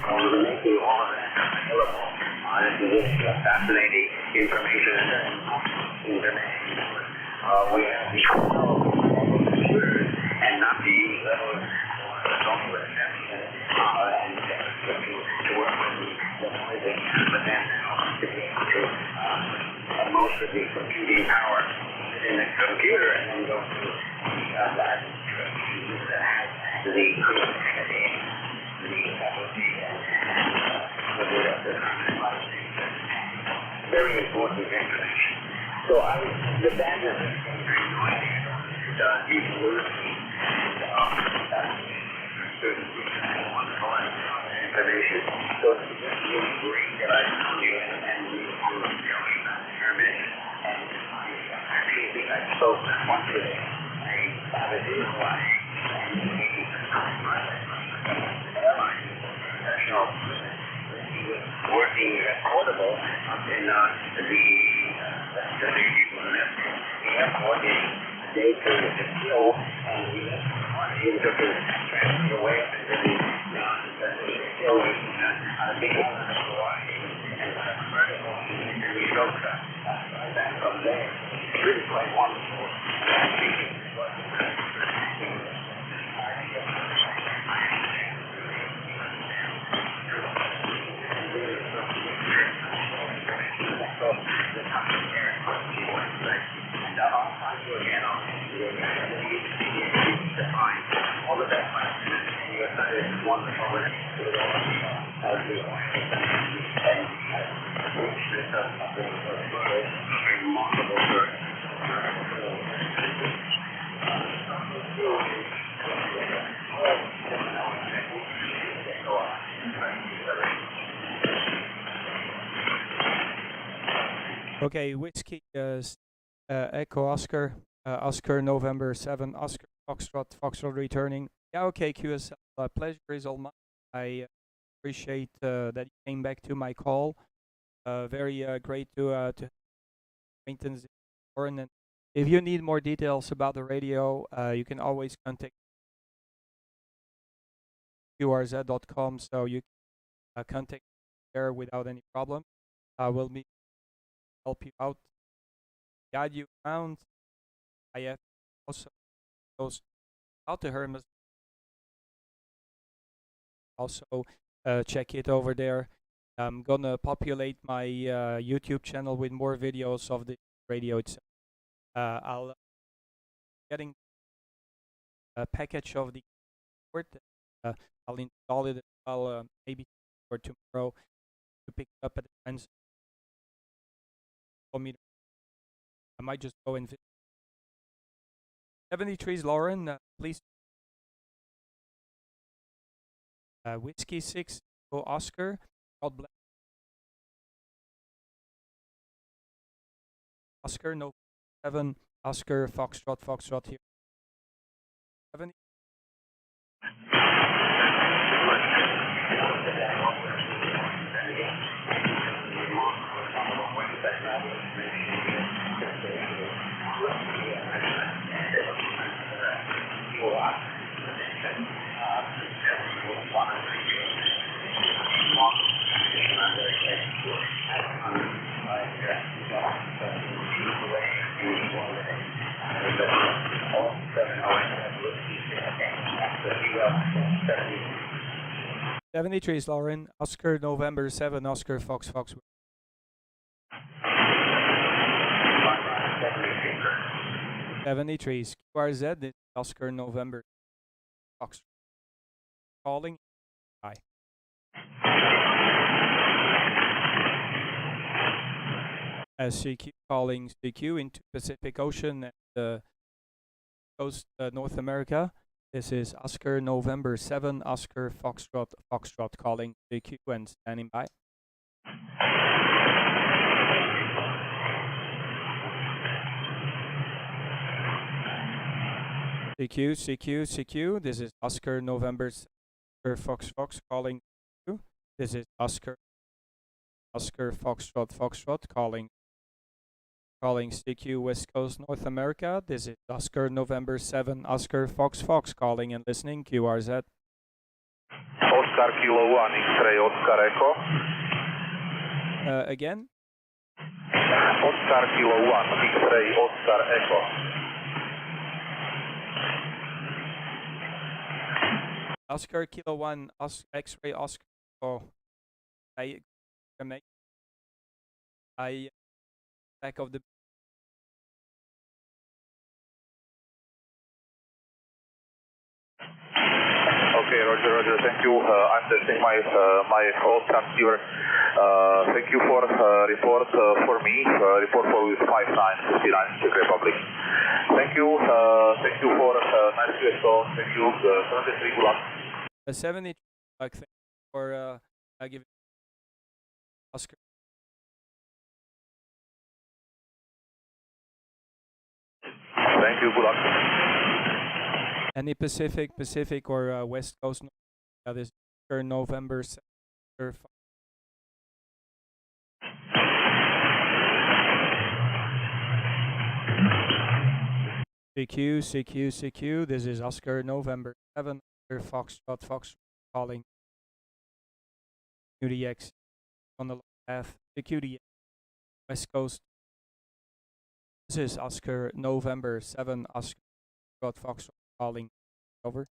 will make you all of that available. This is fascinating information and we have the computers and not to use those software and to work with the noise but then to be able to most of the computing power in the computer and then go to that the creativity, the faculty, very important information. So the band is very noisy. You can lose wonderful. information. So it's really great that I found you and you were showing that information. And I really think I spoke once today. I have a deal why professional working at Portable in the airport in day to the skill, and we took his transfer away into the skill big island of Hawaii, and we drove back from there. Really quite wonderful. Okay, Whiskey Echo Oscar, Oscar November 7, Oscar Foxtrot returning. Yeah, okay, QSL, pleasure is all mine. I appreciate that you came back to my call. Very great to acquaintance. And if you need more details about the radio, you can always contact qrz.com, so you can contact there without any problem. We'll help you out, guide you around. I have also goes out to Hermes. Also, check it over there. I'm gonna populate my YouTube channel with more videos of the radio itself. I'll getting a package of the port. I'll install it as well, maybe for tomorrow to pick it up at the friends. For me, I might just go and visit. 73's Lauren, please. Whiskey 6, go Oscar. God bless. Oscar, no 7, Oscar, Foxtrot here. 70. '73's Lauren, Oscar November 7, Oscar Fox. 73's QRZ, this Oscar November Fox. Calling. Bye. CQ calling CQ into Pacific Ocean and coast North America. This is Oscar November 7, Oscar Foxtrot calling CQ and standing by. CQ, this is Oscar November 7, Fox calling CQ. This is Oscar Foxtrot calling CQ West Coast North America. This is Oscar November 7, Oscar Fox calling and listening QRZ. Oscar Kilo 1 X-ray Oscar Echo. Again? Oscar Kilo 1 X-ray Oscar Echo. Oscar Kilo 1 X-ray Oscar. Oh, I back of the. Okay, Roger. Thank you. I'm testing my whole transceiver. Thank you for report for me. Report for with 5959 Czech Republic. Thank you for nice QSO. Thank you. 73 good luck. 70. for giving Oscar. Thank you. Good luck. Any Pacific or West Coast? This is Oscar November 7. CQ. This is Oscar November 7. Oscar Foxtrot calling QDX on the path to QDX West Coast. This is Oscar November 7. Oscar Foxtrot calling over.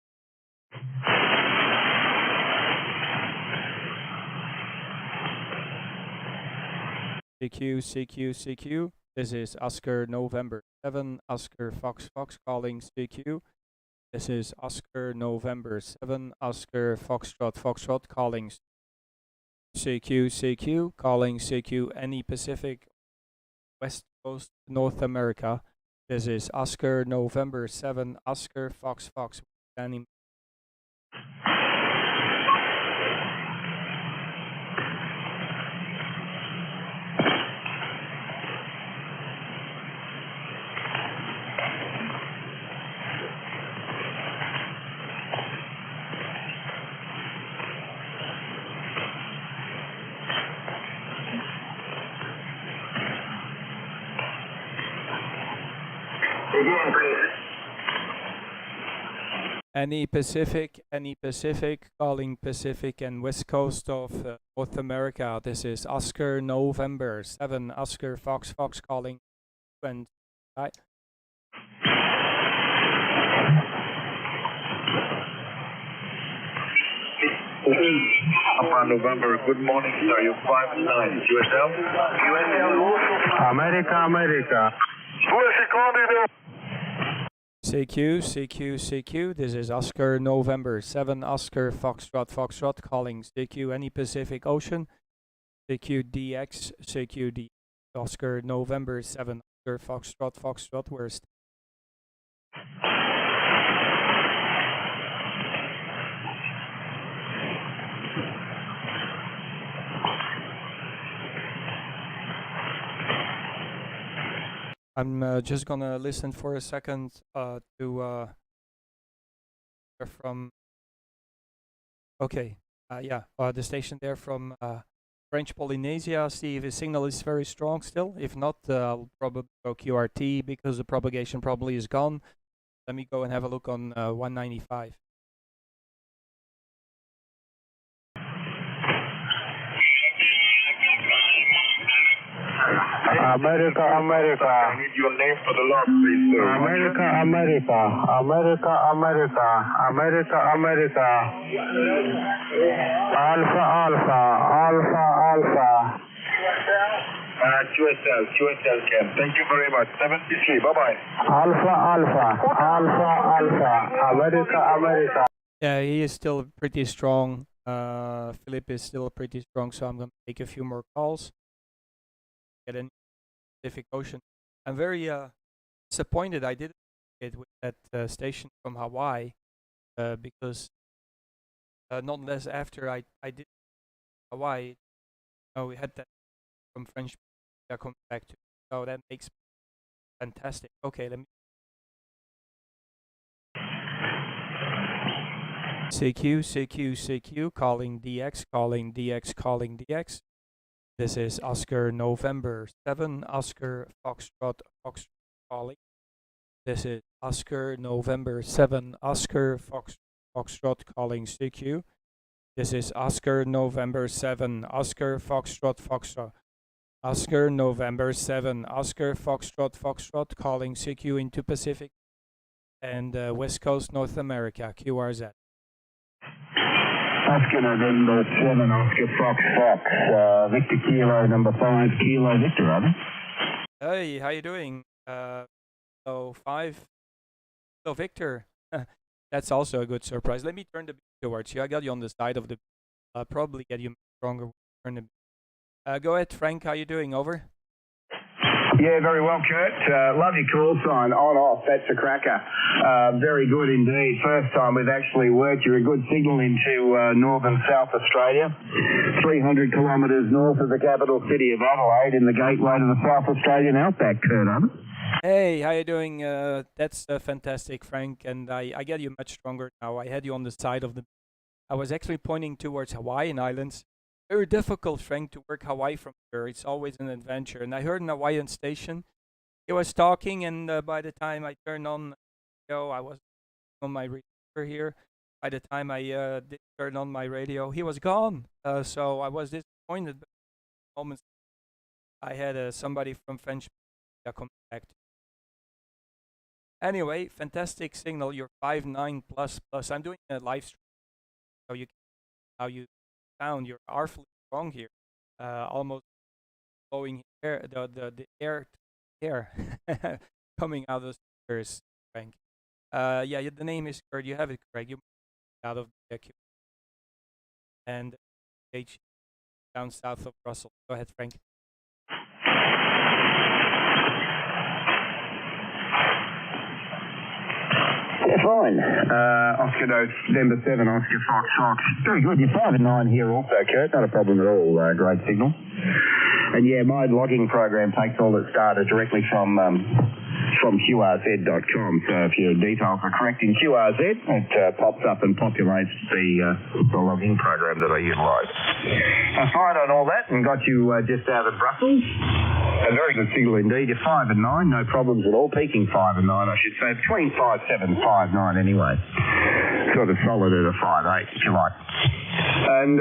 CQ. This is Oscar November 7. Oscar Fox calling CQ. This is Oscar November 7. Oscar Foxtrot calling CQ calling CQ. Any Pacific, West Coast, North America. This is Oscar November 7. Oscar Fox standing. Again, please. Any Pacific, calling Pacific and West Coast of North America. This is Oscar November 7. Oscar Fox calling. And hi. Alpha November, good morning, sir. You're 5-9. USL? America. Who is he calling? CQ. This is Oscar November 7. Oscar Foxtrot calling CQ. Any Pacific Ocean. CQ. Oscar November 7. Oscar Foxtrot. Where's I'm just gonna listen for a second to from the station there from French Polynesia. See if his signal is very strong still. If not, I'll probably go QRT because the propagation probably is gone. Let me go and have a look on 195. America. I need your name for the log, please, sir. America. Alpha. QSL Cam. Thank you very much. 73. Bye-bye. Alpha. America. Yeah, he is still pretty strong. Philip is still pretty strong, so I'm gonna take a few more calls. Get in Pacific Ocean. I'm very disappointed I didn't get with that station from Hawaii because nonetheless after I did Hawaii, we had that from French coming back to, so that makes fantastic. Okay, let me CQ calling DX. This is Oscar November 7. Oscar Foxtrot calling. This is Oscar November 7. Oscar Foxtrot calling CQ. This is Oscar November 7. Oscar Foxtrot. Oscar November 7. Oscar Foxtrot calling CQ into Pacific and West Coast North America. QRZ. Oscar November 7, Oscar Fox, Victor Kilo, number 5, Kilo Victor, Robin. Hey, how you doing? So 5, so Victor. That's also a good surprise. Let me turn the beat towards you. I got you on the side of the probably get you stronger. Turn the go ahead, Frank. How you doing? Over. Yeah, very well, Kurt. Love your call sign. On, off. That's a cracker. Very good indeed. First time we've actually worked. You're a good signal into northern South Australia. 300 kilometres north of the capital city of Adelaide in the gateway to the South Australian outback, Kurt. Hey, how you doing? That's fantastic, Frank. And I get you much stronger now. I had you on the side of the... I was actually pointing towards Hawaiian Islands. Very difficult, Frank, to work Hawaii from here. It's always an adventure. And I heard an Hawaiian station. He was talking, and by the time I turned on, I was on my receiver here. By the time I did turn on my radio, he was gone. So I was disappointed. But moments I had somebody from French come back. Anyway, fantastic signal. You're 5.9 plus. I'm doing a live stream, so you how you sound. You're awfully strong here. Almost blowing air, the air coming out of the speakers, Frank. Yeah, the name is Kurt. You have it correct. You out of the and H down south of Brussels. Go ahead, Frank. Yeah, fine. Oscar November 7, Oscar Fox. Very good. You're 5 and 9 here also, Kurt. Not a problem at all. Great signal. And yeah, my logging program takes all its data directly from QRZ.com. So if your details are correct in QRZ, it pops up and populates the logging program that I utilise. Fine on all that and got you just out of Brussels. A very good signal indeed. You're 5 and 9, no problems at all. Peaking 5 and 9, I should say. Between 5.7 and 5.9 anyway. Sort of solid at a 5.8 if you like. And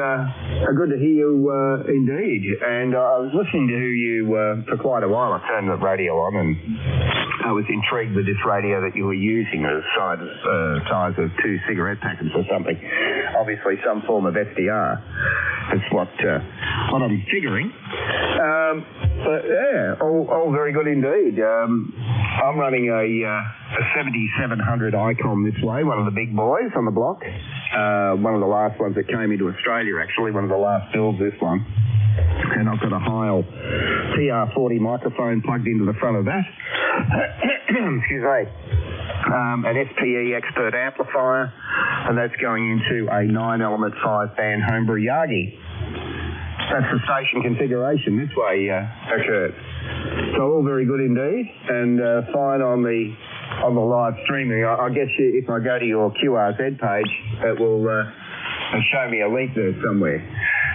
good to hear you indeed. And I was listening to you for quite a while. I turned the radio on and I was intrigued with this radio that you were using as size of 2 cigarette packets or something. Obviously some form of FDR. That's what I'm figuring. But yeah, all very good indeed. I'm running a 7700 ICOM this way, one of the big boys on the block. One of the last ones that came into Australia, actually, one of the last builds, this one. And I've got a Heil TR40 microphone plugged into the front of that. Excuse me. An SPE expert amplifier, and that's going into a 9-element 5-band homebrew Yagi. That's the station configuration this way, Kurt. So all very good indeed, and fine on the live streaming. I guess if I go to your QRZ page, it will show me a link there somewhere.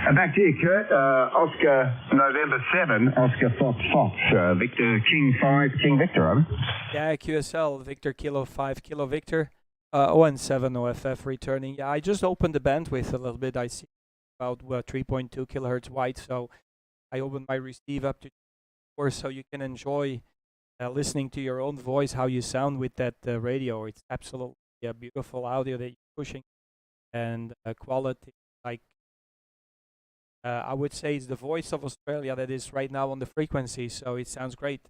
And back to you, Kurt. Oscar November 7, Oscar Fox, Victor King 5, King Victor, right? Yeah, QSL, Victor Kilo 5, Kilo Victor, ON7 OFF returning. Yeah, I just opened the bandwidth a little bit. I see about 3.2 kilohertz wide, so I opened my receive up to 4 so you can enjoy listening to your own voice, how you sound with that radio. It's absolutely beautiful audio that you're pushing, and quality, like I would say it's the voice of Australia that is right now on the frequency, so it sounds great.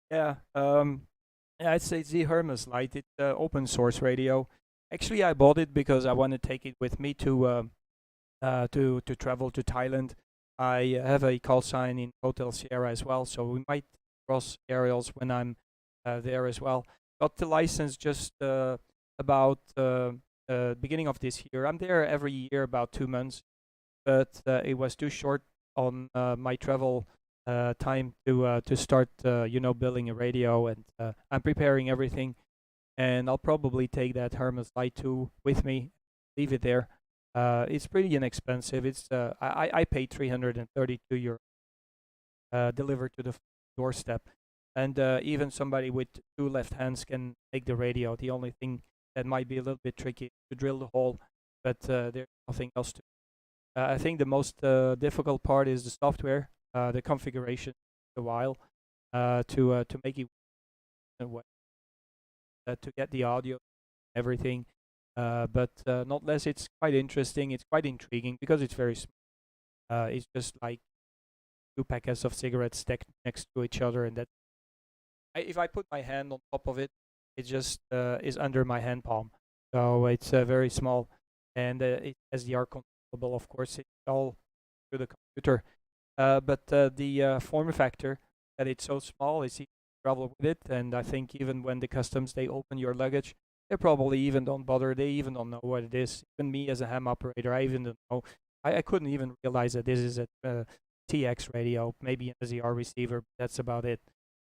Yeah, I'd say it's the Hermes Lite. It's open source radio. Actually, I bought it because I want to take it with me to travel to Thailand. I have a call sign in Hotel Sierra as well, so we might cross aerials when I'm there as well. Got the license just about beginning of this year. I'm there every year about 2 months, but it was too short on my travel time to start building a radio, and I'm preparing everything, and I'll probably take that Hermes Lite 2 with me, leave it there. It's pretty inexpensive. It's I paid €332 delivered to the doorstep, and even somebody with 2 left hands can make the radio. The only thing that might be a little bit tricky is to drill the hole, but there's nothing else to. I think the most difficult part is the software, the configuration. A while to make it to get the audio, everything. But not less, it's quite interesting. It's quite intriguing because it's very small. It's just like 2 packets of cigarettes stacked next to each other, and that if I put my hand on top of it, it just is under my hand palm. So it's very small, and it has the controllable, of course. It's all through the computer. But the form factor that it's so small, it's easy to travel with it. And I think even when the customs they open your luggage, they probably even don't bother. They even don't know what it is. Even me as a ham operator, I even don't know. I couldn't even realize that this is a TX radio, maybe a ZR receiver. That's about it.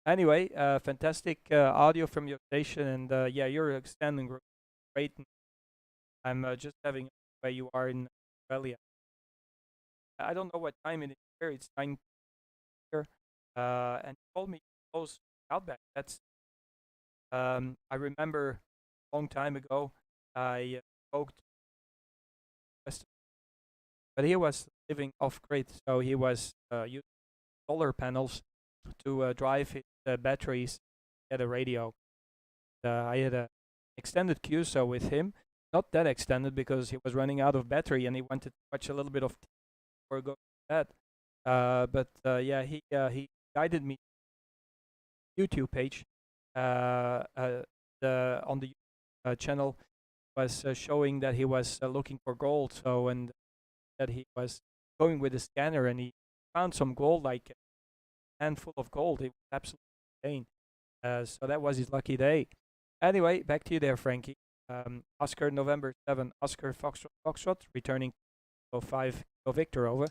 Anyway, fantastic audio from your station, and yeah, you're extending great. I'm just having where you are in Australia. I don't know what time it is here. It's 9 here, and you told me close Outback. That's I remember a long time ago. I spoke to West, but he was living off grid, so he was using solar panels to drive his batteries at a radio. I had a extended QSO with him, not that extended because he was running out of battery and he wanted to watch a little bit of or go to that. But yeah, he guided me to the YouTube page. On the channel was showing that he was looking for gold. So and that he was going with a scanner and he found some gold, like a handful of gold. It was absolutely insane. So that was his lucky day. Anyway, back to you there, Frankie. Oscar November 7, Oscar Foxtrot, returning FO5 Victor, over.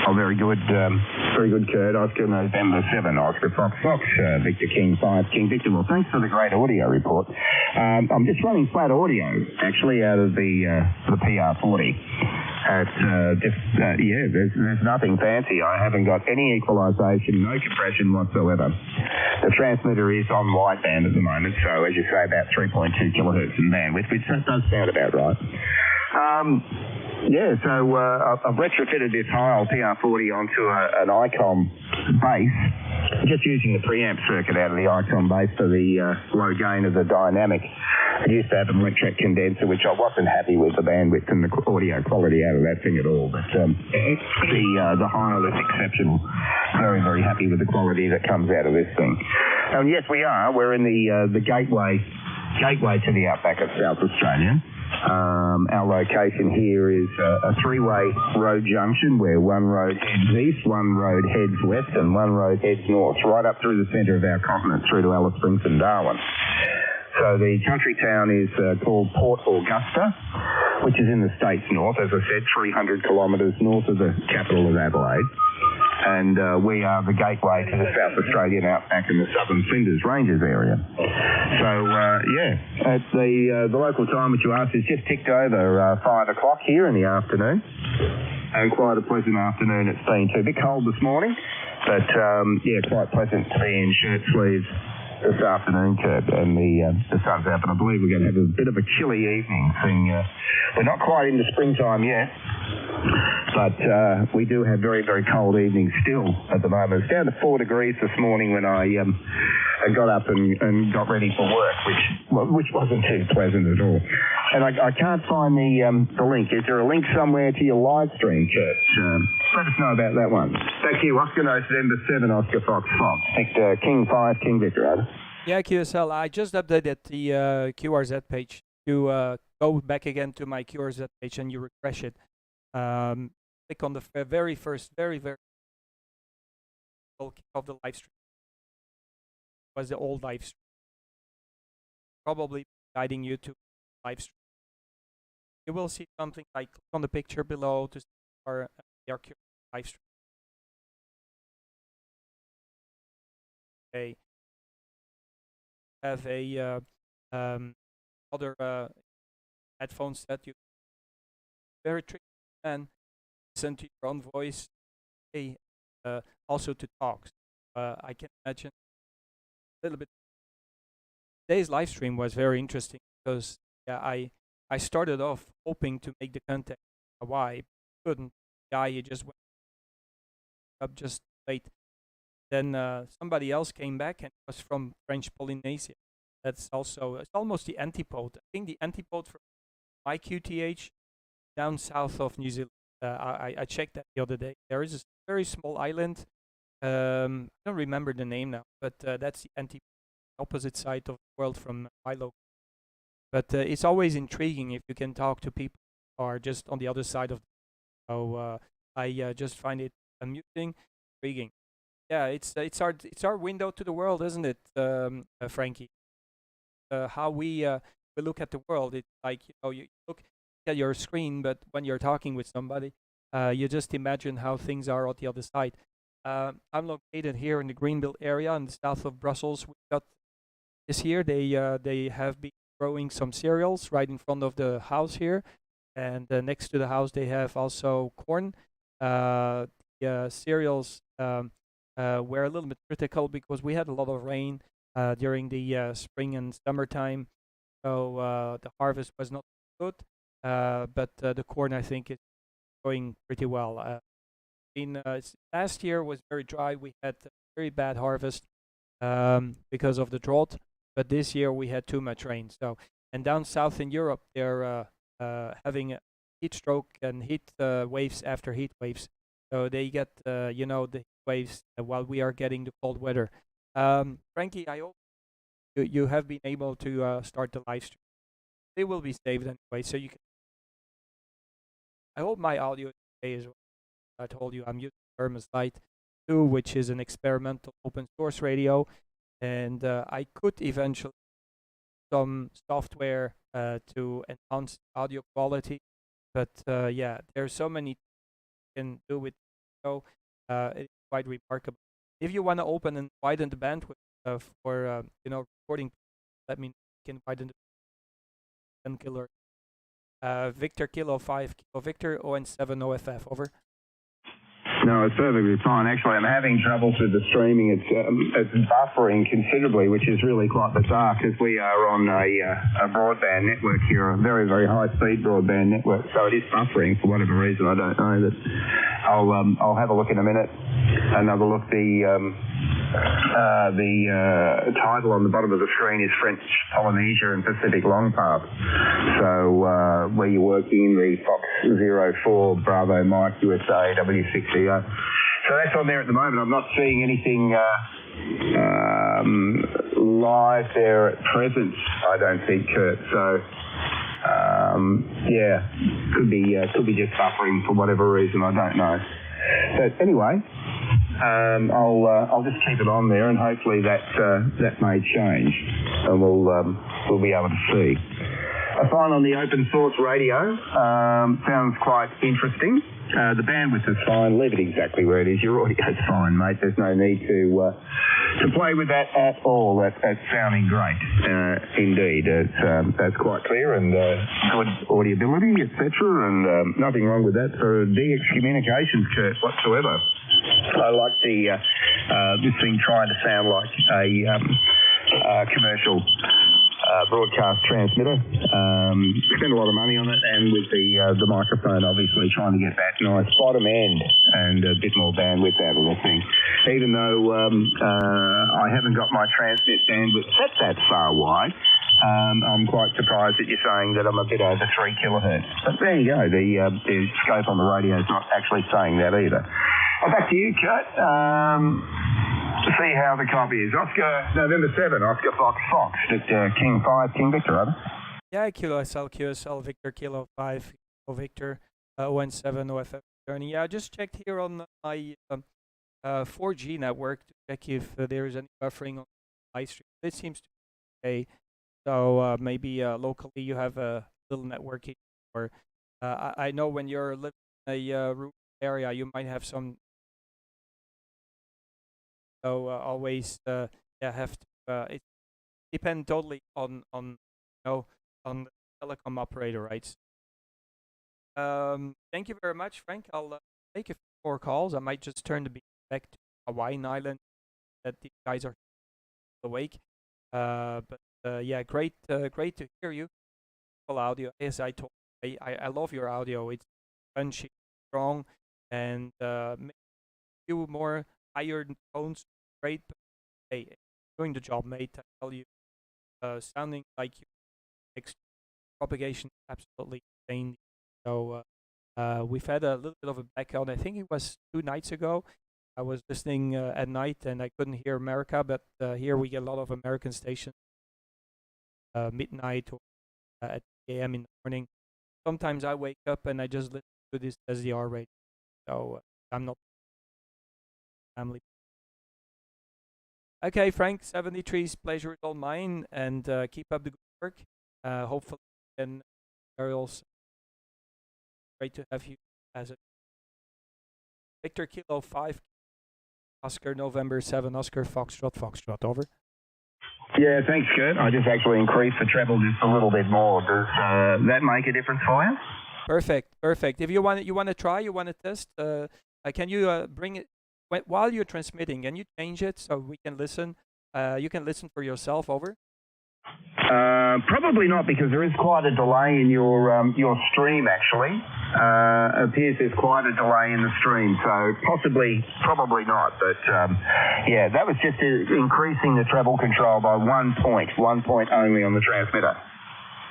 Oh, very good, Kurt. Oscar November 7, Oscar Fox, Victor King 5, King Victor. Well, thanks for the great audio report. I'm just running flat audio, actually, out of the PR40. Yeah, there's nothing fancy. I haven't got any equalization, no compression whatsoever. The transmitter is on wideband at the moment, so as you say, about 3.2 kilohertz in bandwidth, which does sound about right. Yeah, so I've retrofitted this Heil PR40 onto an ICOM base, just using the preamp circuit out of the ICOM base for the low gain of the dynamic. I used to have an electric condenser, which I wasn't happy with the bandwidth and the audio quality out of that thing at all. But the Heil is exceptional. Very, very happy with the quality that comes out of this thing. And yes, we are. We're in the gateway to the outback of South Australia. Our location here is a three-way road junction where one road heads east, one road heads west, and one road heads north, right up through the centre of our continent, through to Alice Springs and Darwin. So the country town is called Port Augusta, which is in the state's north, as I said, 300 kilometres north of the capital of Adelaide. And we are the gateway to the South Australian outback in the Southern Flinders Ranges area. So, yeah, at the local time which you asked is just ticked over 5 o'clock here in the afternoon. And quite a pleasant afternoon it's been too. A bit cold this morning, but, yeah, quite pleasant to be in shirt sleeves this afternoon, Kurt, and the sun's out, but I believe we're going to have a bit of a chilly evening. We're not quite into springtime yet, but we do have very, very cold evenings still at the moment. It's down to 4 degrees this morning when I got up and got ready for work, which wasn't too pleasant at all. And I can't find the link. Is there a link somewhere to your live stream, Kurt? Let us know about that one. Thank you. Oscar November 7, Oscar Fox, Victor King 5, King Victor, over. Yeah, QSL, I just updated the QRZ page. You go back again to my QRZ page and you refresh it. Click on the very first, very of the live stream. It was the old live stream. Probably guiding you to live stream. You will see something like click on the picture below to see our live stream. Okay. Have a other headphones that you very tricky and listen to your own voice. Also to talk. I can imagine a little bit. Today's live stream was very interesting because I started off hoping to make the contact Hawaii, couldn't. He just went up just late. Then somebody else came back and it was from French Polynesia. That's also, it's almost the antipode. I think the antipode for my QTH down south of New Zealand. I checked that the other day. There is a very small island. I don't remember the name now, but that's the opposite side of the world from my local. But it's always intriguing if you can talk to people who are just on the other side of the world. So I just find it amusing, intriguing. yeah, it's our window to the world, isn't it, Frankie? How we look at the world. It's like, you look at your screen, but when you're talking with somebody, you just imagine how things are on the other side. I'm located here in the Greenville area in the south of Brussels. We got this year they have been growing some cereals right in front of the house here, and next to the house they have also corn. The cereals were a little bit critical because we had a lot of rain during the spring and summertime, so the harvest was not good. But the corn, I think, is going pretty well. Last year was very dry. We had a very bad harvest because of the drought, but this year we had too much rain. So, and down south in Europe, they're having a heat stroke and heat waves after heat waves. So they get the heat waves while we are getting the cold weather. Frankie, I hope you have been able to start the live stream. They will be saved anyway, so you can. I hope my audio is okay as well. I told you I'm using Thermoslight 2, which is an experimental open source radio, and I could eventually some software to enhance audio quality, but yeah, there's so many you can do with so it's quite remarkable. If you want to open and widen the bandwidth for recording, let me know. You can widen the 10 kilo. Victor Kilo 5 Kilo Victor ON7 OFF over. No, it's perfectly fine. Actually, I'm having troubles with the streaming. It's buffering considerably, which is really quite bizarre because we are on a broadband network here, a very, very high-speed broadband network. So it is buffering for whatever reason. I don't know. But I'll have a look in a minute. Another look. The title on the bottom of the screen is French Polynesia and Pacific Long Path. So where you're working, the FO4 Bravo Mike USA W6EO. So that's on there at the moment. I'm not seeing anything live there at present, I don't think, Kurt. So yeah, could be just buffering for whatever reason. I don't know. But anyway, I'll just keep it on there, and hopefully that may change, and we'll be able to see. I find on the open source radio sounds quite interesting. The bandwidth is fine. Leave it exactly where it is. Your audio's fine, mate. There's no need to play with that at all. That's sounding great, indeed. That's quite clear and good audibility, etc. And nothing wrong with that for DX Communications, Kurt, whatsoever. I like this thing trying to sound like a commercial broadcast transmitter. Spend a lot of money on it, and with the microphone, obviously trying to get that nice bottom end and a bit more bandwidth out of the thing. Even though I haven't got my transmit bandwidth set that far wide, I'm quite surprised that you're saying that I'm a bit over 3 kilohertz. But there you go. The scope on the radio is not actually saying that either. Back to you, Kurt. To see how the copy is. Oscar, November 7, Oscar Fox, Victor King 5, King Victor, over. Yeah, Kilo SL, QSL, Victor Kilo 5, Kilo Victor, ON7, OFF journey. Yeah, I just checked here on my 4G network to check if there is any buffering on the live stream. It seems to be okay. So maybe locally you have a little networking, or I know when you're living in a rural area, you might have some. So always have to. It depends totally on the telecom operator, right? Thank you very much, Frank. I'll take a few more calls. I might just turn the beat back to Hawaiian Island that the guys are awake. But yeah, great to hear you. Full audio. As I told you, I love your audio. It's punchy, strong, and few more higher tones. Great. But, hey, doing the job, mate. I tell you, sounding like you. Propagation absolutely insane. So we've had a little bit of a blackout. I think it was 2 nights ago. I was listening at night and I couldn't hear America, but here we get a lot of American stations midnight or at 3 a.m. in the morning. Sometimes I wake up and I just listen to this SDR radio. So I'm not family. Okay, Frank, 73's pleasure is all mine, and keep up the good work. Hopefully, and also great to have you as a Victor Kilo 5, Oscar November 7, Oscar Foxtrot, over. Yeah, thanks, Kurt. I just actually increased the treble just a little bit more. Does that make a difference for you? Perfect. If you want to try, you want to test, can you bring it while you're transmitting? Can you change it so we can listen? You can listen for yourself, over. Probably not, because there is quite a delay in your stream, actually. It appears there's quite a delay in the stream, so probably not. But yeah, that was just increasing the treble control by 1 point only on the transmitter.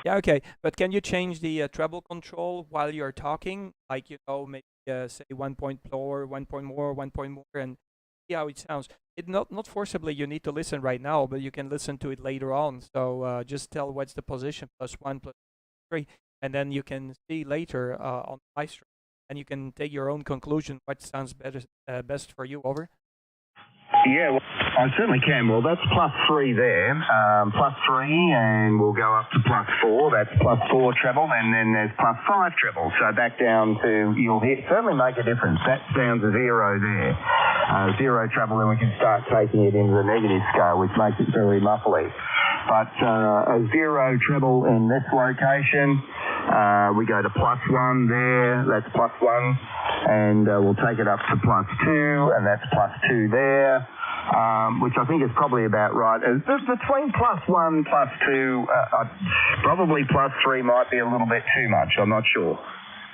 Yeah, okay. But can you change the treble control while you're talking? Like, maybe say 1 point lower, 1 point more, 1 point more, and see how it sounds. It not forcibly you need to listen right now, but you can listen to it later on. So just tell what's the position, +1, +3, and then you can see later on the live stream, and you can take your own conclusion what sounds best for you, over. Yeah, well, I certainly can. Well, that's +3 there, +3, and we'll go up to +4. That's +4 treble, and then there's +5 treble. So back down to, you'll certainly make a difference. That sounds a 0 there. 0 treble, then we can start taking it into the negative scale, which makes it very muffly. But a 0 treble in this location, we go to +1 there, that's +1, and we'll take it up to +2, and that's +2 there, which I think is probably about right. Between +1, +2, probably +3 might be a little bit too much, I'm not sure.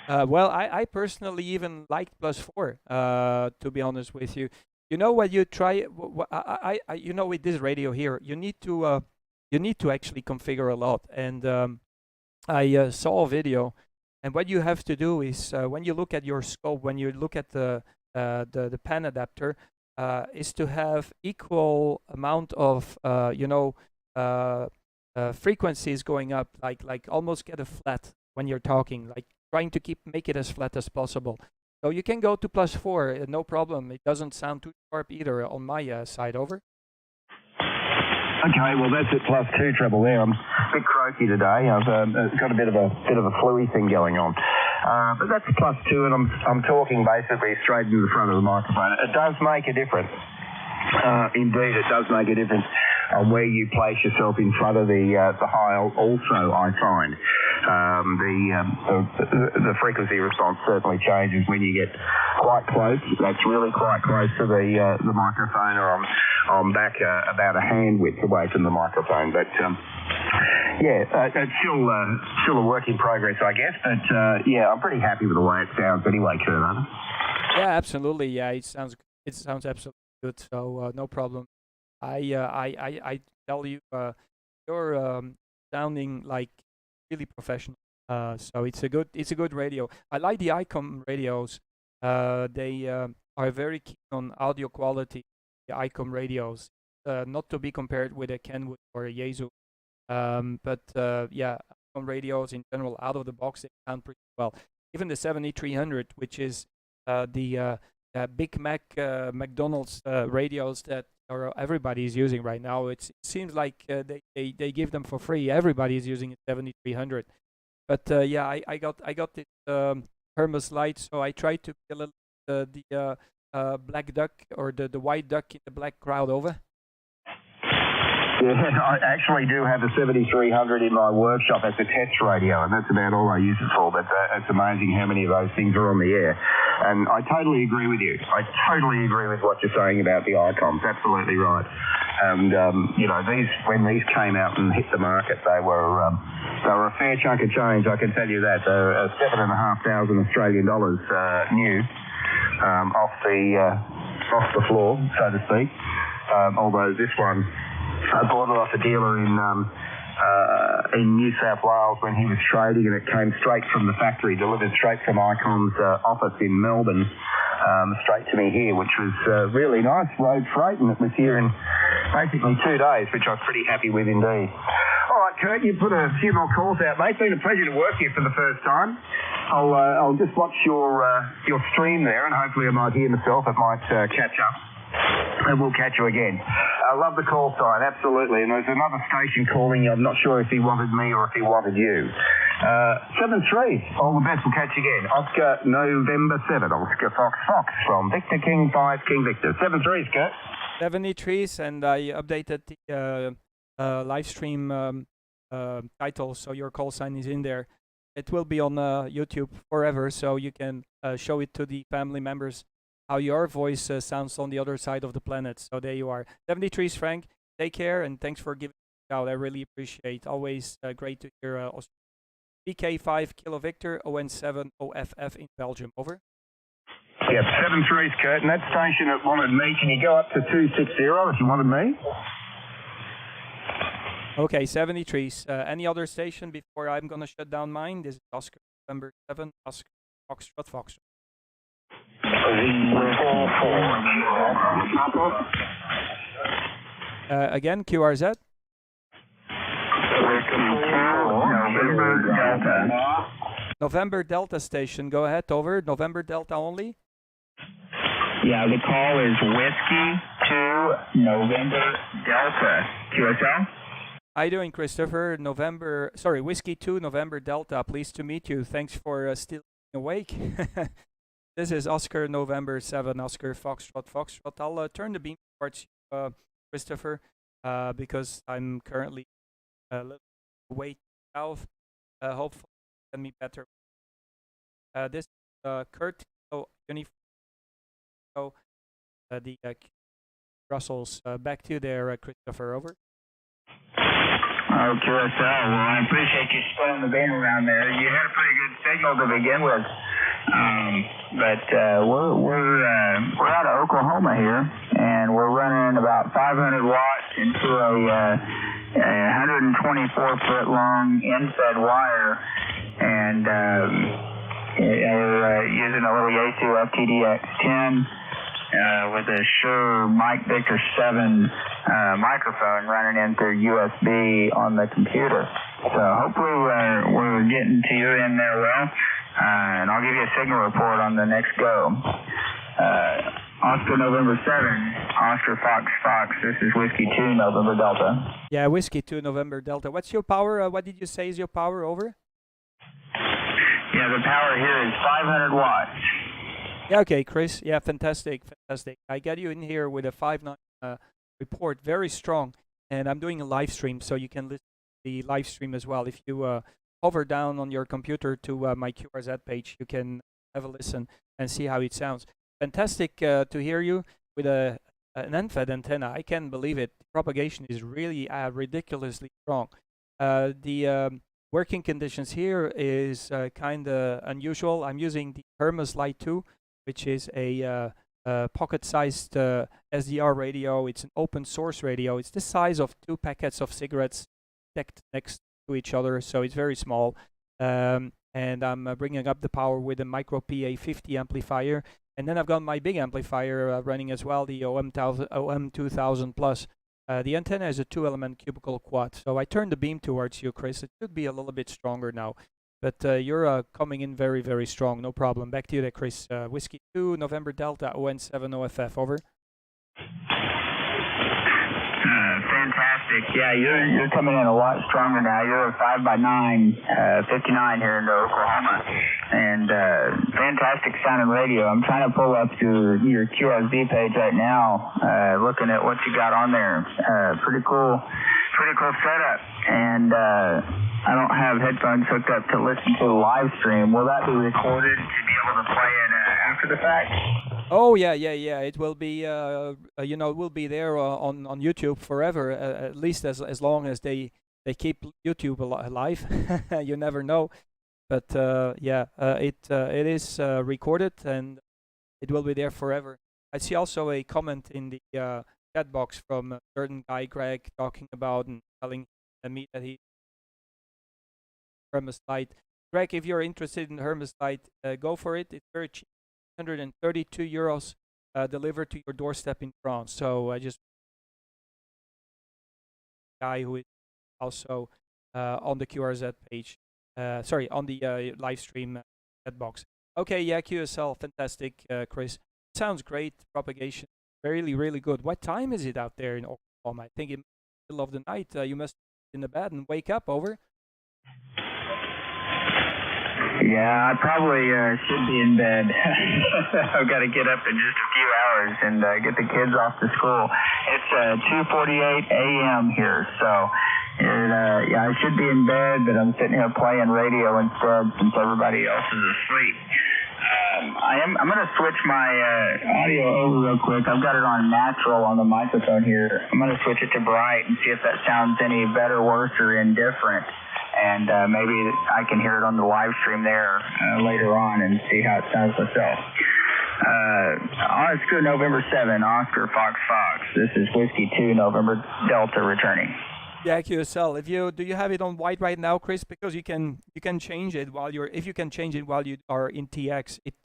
Well, I personally even like +4, to be honest with you. You know what you try, with this radio here, you need to actually configure a lot. And I saw a video, and what you have to do is when you look at your scope, when you look at the pan adapter, is to have equal amount of frequencies going up, like almost get a flat when you're talking, like trying to make it as flat as possible. So you can go to +4, no problem. It doesn't sound too sharp either on my side, over. Okay, well that's at +2 treble there. I'm a bit croaky today. I've got a bit of a fluey thing going on. But that's +2, and I'm talking basically straight into the front of the microphone. It does make a difference. Indeed, it does make a difference on where you place yourself in front of the high. Also, I find the frequency response certainly changes when you get quite close. That's really quite close to the microphone, or I'm back about a hand width away from the microphone. But yeah, it's still a work in progress, I guess. But yeah, I'm pretty happy with the way it sounds anyway, Kurt. Yeah, absolutely. Yeah, it sounds absolutely good. So no problem. I tell you, you're sounding like really professional. So it's a good radio. I like the ICOM radios. They are very keen on audio quality. The ICOM radios, not to be compared with a Kenwood or a Yaesu. But yeah, ICOM radios in general, out of the box, they sound pretty well. Even the 7300, which is the Big Mac McDonald's radios that everybody's using right now. It seems like they give them for free. Everybody's using a 7300. But yeah, I got this Hermes light, so I tried to kill the black duck, or the white duck in the black crowd, over. Yeah, I actually do have a 7300 in my workshop as a test radio, and that's about all I use it for. But it's amazing how many of those things are on the air. And I totally agree with you. I totally agree with what you're saying about the ICOMs. Absolutely right. And when these came out and hit the market, they were a fair chunk of change. I can tell you that. They're $7,500 Australian dollars new off the floor, so to speak. Although this one, I bought it off a dealer in New South Wales when he was trading, and it came straight from the factory, delivered straight from ICOM's office in Melbourne, straight to me here, which was really nice, road freight, and it was here in basically 2 days, which I was pretty happy with indeed. All right, Kurt, you put a few more calls out, mate. It's been a pleasure to work here for the first time. I'll just watch your stream there, and hopefully I might hear myself. It might catch up. And we'll catch you again. I love the call sign, absolutely. And there's another station calling. I'm not sure if he wanted me or if he wanted you. 7-3. All the best. We'll catch you again. Oscar November 7. Oscar Fox Fox from Victor King 5 King Victor. 7-3, Kurt. 73s, and I updated the live stream title, so your call sign is in there. It will be on YouTube forever, so you can show it to the family members how your voice sounds on the other side of the planet. So there you are. 73s, Frank. Take care, and thanks for giving it out. I really appreciate. Always great to hear. VK5 Kilo Victor, ON7 OFF in Belgium. Over. Yep, 7-3's Kurt, and that station that wanted me, can you go up to 260 if you wanted me? Okay, 73s. Any other station before I'm going to shut down mine? This is Oscar November 7, Oscar Foxtrot Foxtrot. Again, QRZ. November Delta station. Go ahead, over. November Delta only. Yeah, the call is Whiskey 2 November Delta. QSL? How you doing, Christopher? Whiskey 2 November Delta. Pleased to meet you. Thanks for still being awake. This is Oscar November 7, Oscar Foxtrot Foxtrot. I'll turn the beam towards you, Christopher, because I'm currently a little way south. Hopefully, send me better. This is Kurt. So, the Brussels. Back to you there, Christopher. Over. Oh, QSL. Well, I appreciate you splitting the beam around there. You had a pretty good signal to begin with. We're out of Oklahoma here, and we're running about 500 watts into a 124-foot long inside wire, and we're using a little Yaesu FTDX10 with a Shure Mike Victor 7 microphone running in through USB on the computer. So hopefully we're getting to you in there well, and I'll give you a signal report on the next go. Oscar November 7, Oscar Fox Fox, this is Whiskey 2 November Delta. Yeah, Whiskey 2 November Delta. What's your power? What did you say is your power? Over? Yeah, the power here is 500 watts. Yeah, okay, Chris. Yeah, fantastic, fantastic. I got you in here with a 5.9 report, very strong, and I'm doing a live stream, so you can listen to the live stream as well. If you hover down on your computer to my QRZ page, you can have a listen and see how it sounds. Fantastic to hear you with an NFED antenna. I can't believe it. The propagation is really ridiculously strong. The working conditions here is kind of unusual. I'm using the Hermes Lite 2, which is a pocket-sized SDR radio. It's an open source radio. It's the size of 2 packets of cigarettes stacked next to each other, so it's very small. And I'm bringing up the power with a micro PA50 amplifier. And then I've got my big amplifier running as well, the OM2000 Plus. The antenna is a 2-element cubicle quad. So I turned the beam towards you, Chris. It should be a little bit stronger now. But you're coming in very, very strong. No problem. Back to you there, Chris. Whiskey 2, November Delta, ON7 OFF. Over. Fantastic. Yeah, you're coming in a lot stronger now. You're a 5x9, 59 here in Oklahoma. And fantastic sounding radio. I'm trying to pull up your QRZ page right now, looking at what you got on there. Pretty cool setup. And I don't have headphones hooked up to listen to the live stream. Will that be recorded to be able to play it after the fact? Oh yeah. It will be, it will be there on YouTube forever, at least as long as they keep YouTube alive. You never know, but it is recorded and it will be there forever. I see also a comment in the chat box from a certain guy, Greg, talking about and telling me that he Hermes Lite. Greg, if you're interested in Hermes Lite, go for it. It's very cheap. 132 euros delivered to your doorstep in France. So I just guy who is also on the QRZ page. On the live stream chat box. Okay, yeah, QSL, fantastic, Chris. Sounds great. Propagation, really, really good. What time is it out there in Oklahoma. I think in the middle of the night you must be in the bed and wake up. Over. Yeah, I probably should be in bed. I've got to get up in just a few hours and get the kids off to school. It's 2:48 a.m. here, so yeah, I should be in bed, but I'm sitting here playing radio instead since everybody else is asleep. I'm going to switch my audio over real quick. I've got it on natural on the microphone here. I'm going to switch it to bright and see if that sounds any better, worse, or indifferent. And maybe I can hear it on the live stream there later on and see how it sounds myself. Oscar November 7, Oscar Fox Fox. This is Whiskey 2 November Delta returning. Yeah, QSL. Do you have it on white right now, Chris? Because you can change it while you are in TX. It's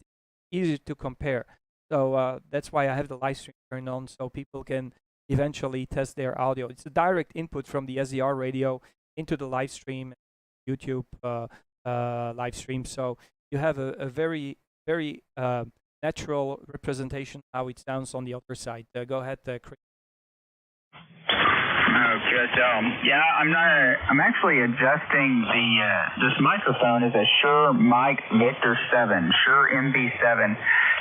easy to compare. So that's why I have the live stream turned on so people can eventually test their audio. It's a direct input from the SDR radio into the live stream, YouTube live stream. So you have a very, very natural representation how it sounds on the other side. Go ahead, Chris. QSL. Yeah, I'm actually adjusting this microphone is a Shure Mic Victor 7, Shure MV7,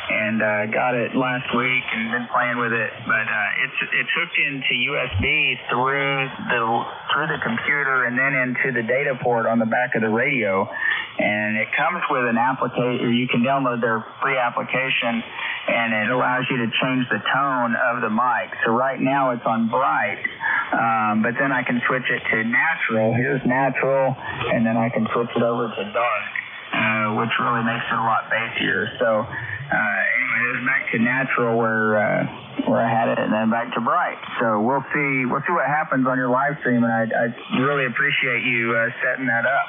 and got it last week and been playing with it. But it's hooked into USB through the computer and then into the data port on the back of the radio. And it comes with an application. You can download their free application, and it allows you to change the tone of the mic. So right now it's on bright, but then I can switch it to natural. Here's natural, and then I can switch it over to dark, which really makes it a lot bassier. So anyway, it was back to natural where I had it, and then back to bright. So we'll see what happens on your live stream, and I really appreciate you setting that up.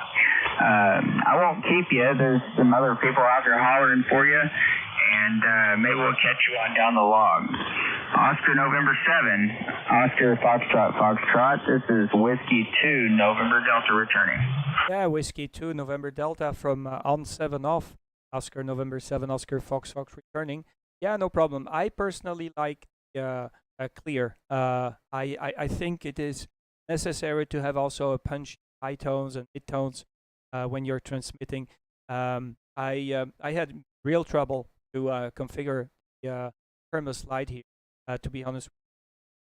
I won't keep you. There's some other people out there hollering for you, and maybe we'll catch you on down the log. Oscar November 7, Oscar Foxtrot. This is Whiskey 2 November Delta returning. Yeah, Whiskey 2 November Delta from on 7 off. Oscar November 7, Oscar Fox returning. Yeah, no problem. I personally like clear. I think it is necessary to have also a punchy high tones and mid tones when you're transmitting. I had real trouble to configure the Hermes slide here, to be honest,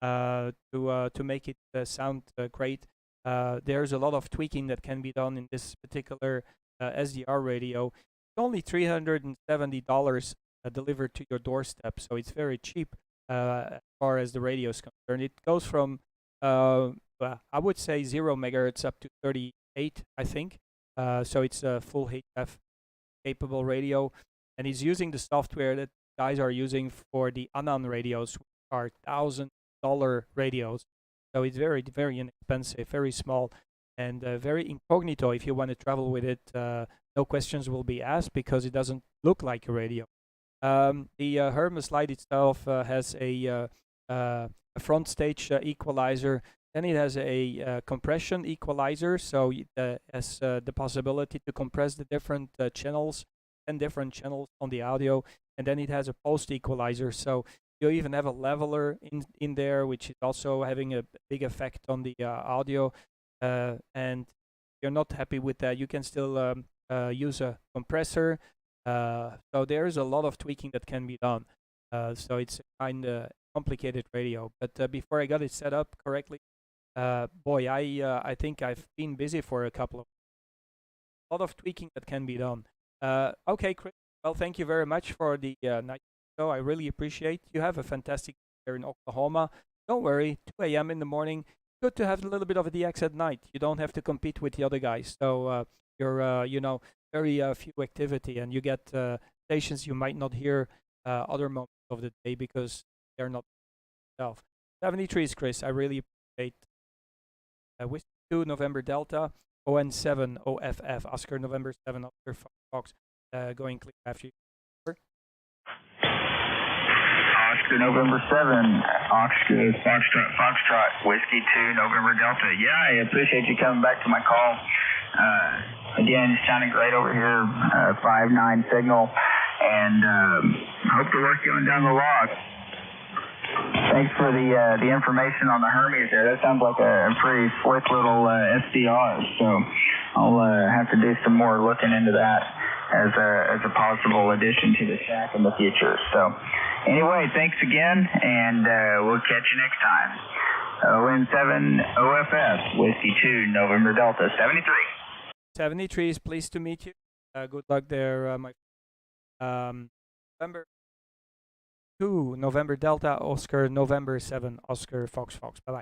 to make it sound great. There's a lot of tweaking that can be done in this particular SDR radio. It's only $370 delivered to your doorstep, so it's very cheap as far as the radio is concerned. It goes from I would say 0 megahertz up to 38, I think. So it's a full HF capable radio, and it's using the software that guys are using for the Anan radios, which are $1,000 radios. So it's very, very inexpensive, very small, and very incognito. If you want to travel with it, no questions will be asked because it doesn't look like a radio. The Hermes slide itself has a front stage equalizer. Then it has a compression equalizer, so it has the possibility to compress the different channels and different channels on the audio. And then it has a post equalizer, so you even have a leveler in there, which is also having a big effect on the audio. And if you're not happy with that, you can still use a compressor. So there's a lot of tweaking that can be done. So it's a kind of complicated radio. But before I got it set up correctly, boy, I think I've been busy for a lot of tweaking that can be done. Okay, Chris. Well, thank you very much for the night show. I really appreciate. You have a fantastic day here in Oklahoma. Don't worry, 2 a.m. in the morning. Good to have a little bit of a DX at night. You don't have to compete with the other guys. So you're, very few activity, and you get stations you might not hear other moments of the day because they're not self. 73 is Chris. I really appreciate. Whiskey 2 November Delta, ON7 OFF, Oscar November 7, Oscar Fox, going clear after you. Oscar November 7, Oscar Foxtrot, Whiskey 2 November Delta. Yeah, I appreciate you coming back to my call. Again, it's sounding great over here, 5.9 signal, and hope to work you on down the log. Thanks for the information on the Hermes there. That sounds like a pretty slick little SDR. So I'll have to do some more looking into that as a possible addition to the shack in the future. So anyway, thanks again, and we'll catch you next time. ON7 OFS, Whiskey 2, November Delta, 73. 73 is pleased to meet you. Good luck there, my November 2, November Delta, Oscar, November 7, Oscar, Fox, Fox. Bye-bye.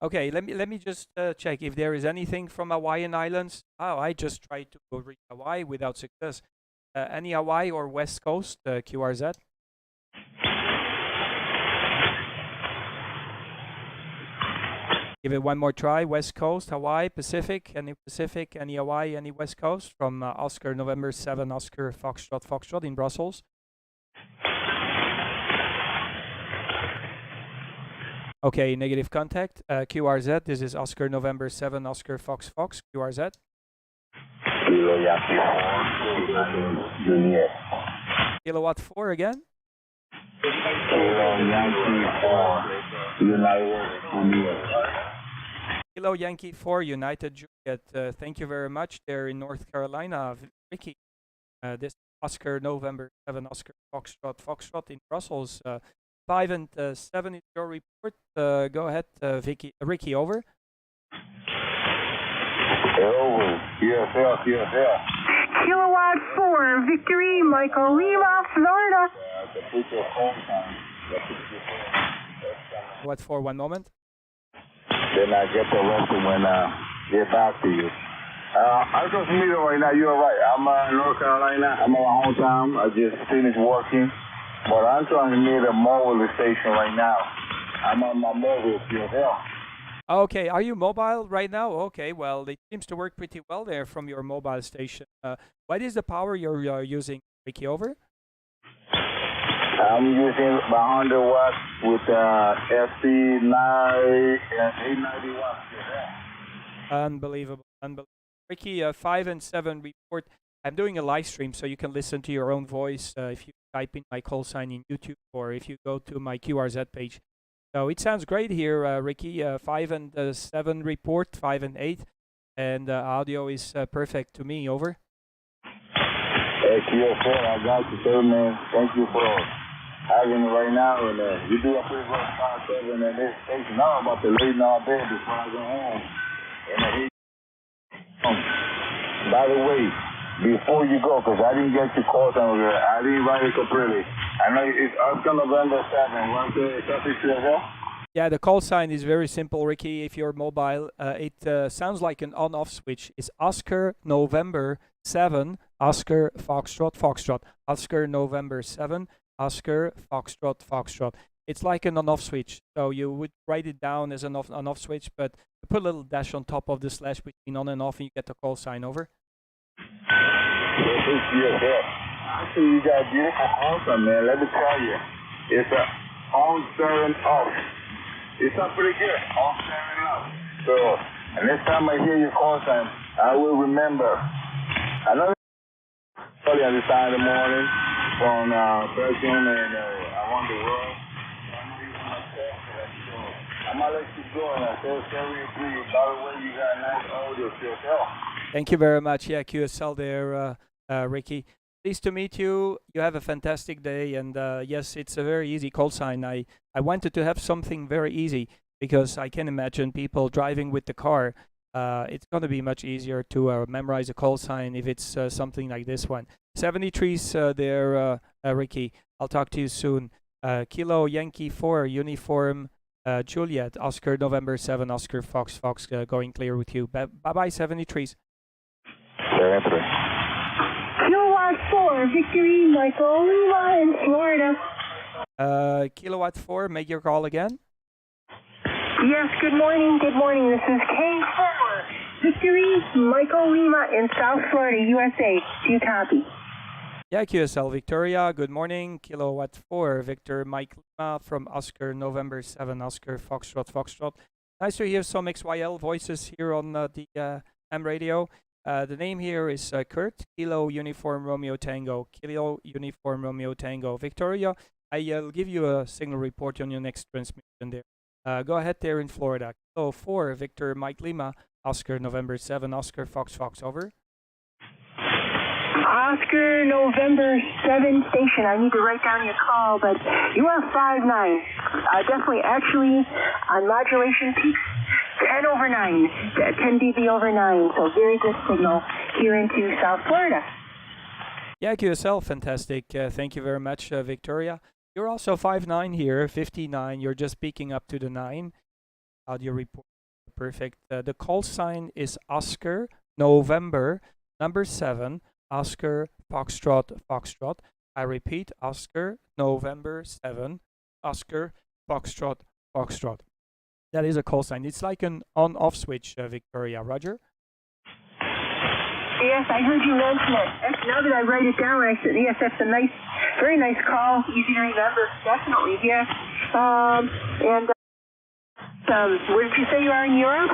Okay, let me just check if there is anything from Hawaiian Islands. Oh, I just tried to go reach Hawaii without success. Any Hawaii or West Coast, QRZ? Give it one more try. West Coast, Hawaii, Pacific, any Hawaii, any West Coast from Oscar, November 7, Oscar, Foxtrot, Foxtrot in Brussels. Okay, negative contact. QRZ, this is Oscar, November 7, Oscar, Fox, Fox, QRZ. Kilowatt 4 again. Kilo Yankee 4, United Juliet. Thank you very much. They're in North Carolina. Ricky, this Oscar, November 7, Oscar, Foxtrot, Foxtrot in Brussels. 5 and 7 is your report. Go ahead, Ricky, over. Over. Yes. Kilowatt 4, Victory, Michael Lima, Florida. What for? One moment. Then I get the rest of when get back to you. I'm just meeting right now. You're right. I'm in North Carolina. I'm at my hometown. I just finished working. But I'm trying to meet a mobile station right now. I'm on my mobile here. Okay, are you mobile right now? Okay, well, it seems to work pretty well there from your mobile station. What is the power you're using, Ricky, over? I'm using 100 watts with FC9 and 890 watts. Unbelievable. Ricky, 5 and 7 report. I'm doing a live stream, so you can listen to your own voice if you type in my call sign in YouTube or if you go to my QRZ page. So it sounds great here, Ricky. 5 and 7 report, 5 and 8, and audio is perfect to me. Over. Hey, QFL, I got you, sir, man. Thank you for having me right now, and you do a pretty good spot, and this station. I'm about to lay in all day before I go home. And by the way, before you go, because I didn't get your call time, I didn't write it completely. I know it's Oscar November 7. What's the traffic here? Yeah, the call sign is very simple, Ricky. If you're mobile, it sounds like an on-off switch. It's Oscar November 7, Oscar Foxtrot, Foxtrot. Oscar November 7, Oscar Foxtrot, Foxtrot. It's like an on-off switch. So you would write it down as an on-off switch, but put a little dash on top of the slash between on and off, and you get the call sign. Over. Actually, you got a beautiful awesome, man. Let me tell you. It's a on, seven, off. It's not pretty good. On, seven, off. So, and next time I hear your call sign, I will remember. I know early on this time in the morning from Belgium and I want the world. I might let you go and I say 73. By the way, you got a nice audio QSL. Thank you very much. Yeah, QSL there, Ricky. Pleased to meet you. You have a fantastic day. And yes, it's a very easy call sign. I wanted to have something very easy because I can imagine people driving with the car. It's going to be much easier to memorize a call sign if it's something like this one. 73's there, Ricky. I'll talk to you soon. Kilo Yankee 4, Uniform Juliet, Oscar November 7, Oscar Fox, Fox going clear with you. Bye-bye, 73's. Kilowatt 4, Victory, Michael Lima in Florida. Kilowatt 4, make your call again. Yes, good morning. This is K4, Victory, Michael Lima in South Florida, USA. Do you copy? Yeah, QSL Victoria, good morning. Kilowatt 4, Victor Mike Lima from Oscar November 7, Oscar Foxtrot, Foxtrot. Nice to hear some XYL voices here on the AM radio. The name here is Kurt, Kilo Uniform Romeo Tango, Kilo Uniform Romeo Tango. Victoria, I'll give you a signal report on your next transmission there. Go ahead there in Florida. Kilo 4, Victor Mike Lima, Oscar November 7, Oscar Fox Fox, over. Oscar November 7 station. I need to write down your call, but you are 5-9. Definitely, actually, on modulation peaks, 10 over 9, 10 dB over 9. So very good signal here into South Florida. Yeah, QSL, fantastic. Thank you very much, Victoria. You're also 5-9 here, 59. You're just peaking up to the 9. Audio report, perfect. The call sign is Oscar November number 7. Oscar Foxtrot Foxtrot. I repeat, Oscar November 7. Oscar Foxtrot Foxtrot. That is a call sign. It's like an on-off switch, Victoria. Roger? Yes, I heard you mention it. Now that I write it down, I said, yes, that's a nice, very nice call. Easy to remember. Definitely, yes. Where did you say you are in Europe?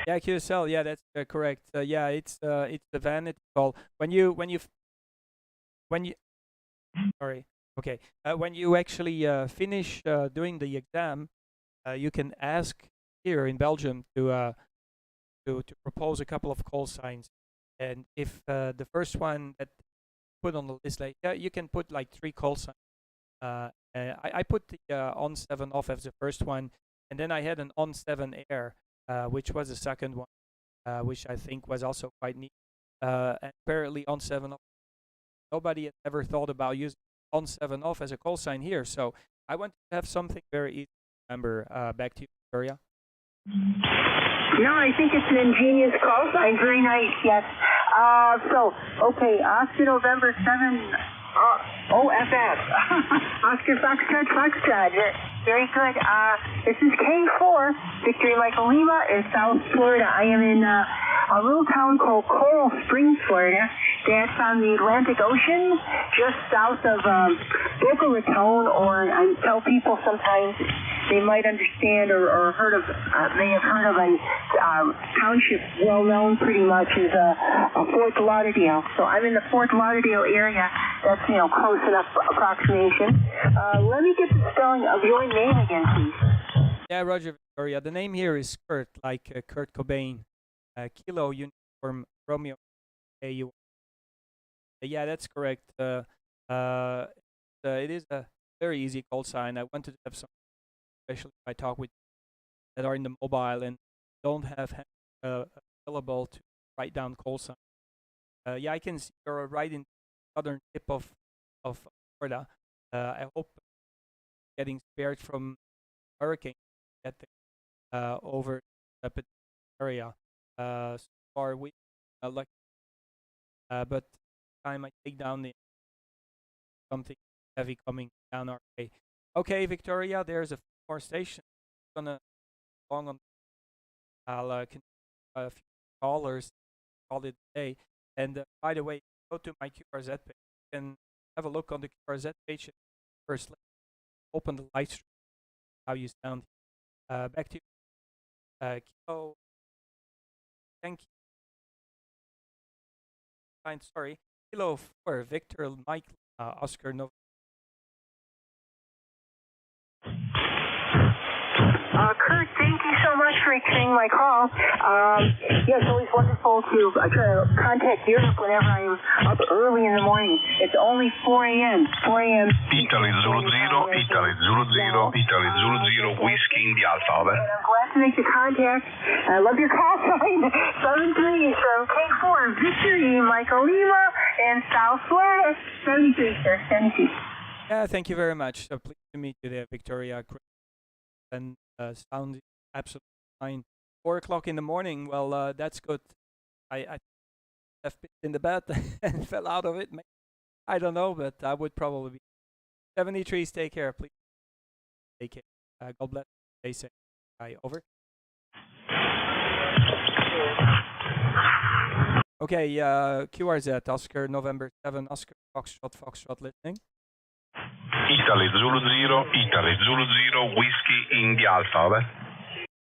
Yeah, QSL. Yeah, that's correct. Yeah, it's the vanity call. When you sorry. Okay. When you actually finish doing the exam, you can ask here in Belgium to propose a couple of call signs, and if the first one that put on the list, like you can put like 3 call signs. I put the on 7 off as the first one, and then I had an on 7 air. Which was the second one, which I think was also quite neat. And apparently on 7 off, nobody had ever thought about using on 7 off as a call sign here. So I want to have something very easy to remember. Back to you, Victoria. No, I think it's an ingenious call sign. Very nice, yes. Okay, Oscar November 7. OFF. Oscar Foxtrot Foxtrot. Very good. This is K4, Victory Michael Lima in South Florida. I am in a little town called Coral Springs, Florida. That's on the Atlantic Ocean, just south of Boca Raton, or I tell people sometimes they might understand or may have heard of a township well known pretty much as Fort Lauderdale. So I'm in the Fort Lauderdale area. That's, close enough approximation. Let me get the spelling of your name again, please. Yeah, Roger, Victoria. The name here is Kurt, like Kurt Cobain. Kilo Uniform Romeo AU. Yeah, that's correct. It is a very easy call sign. I wanted to have some, especially if I talk with that are in the mobile and don't have available to write down call sign. Yeah, I can see you're right in the southern tip of Florida. I hope getting spared from hurricane get over the area. So far we lucky, but time I take down the something heavy coming down our way. Okay, Victoria, there's a few more stations. I'm gonna long on. I'll continue a few callers, call it a day. And by the way, go to my QRZ page and have a look on the QRZ page. First, open the live stream. How you sound. Back to you. Kilo. Thank you. Sorry. Kilo 4, Victor Mike Oscar November. Kurt, thank you so much for returning my call. Yeah, it's always wonderful to try to contact Europe whenever I'm up early in the morning. It's only 4 a.m. 4 a.m. Italy Zulu 0, Italy Zulu 0, Italy Zulu 0, Whiskey India Alpha. And I'm glad to make the contact. I love your call sign. 73 from K4, Victory, Michael Lima, and South Florida. 73, sir. 73. Yeah, thank you very much. Pleased to meet you there, Victoria. And sound absolutely fine. 4 o'clock in the morning. Well, that's good. I have been in the bed and fell out of it. I don't know, but I would probably be. 73. Stay care, please. Take care. God bless. Stay safe. Bye. Over. Okay. QRZ Oscar November 7 Oscar Foxtrot listening. Italy Zulu 0, Italy Zulu 0, Whiskey India Alpha.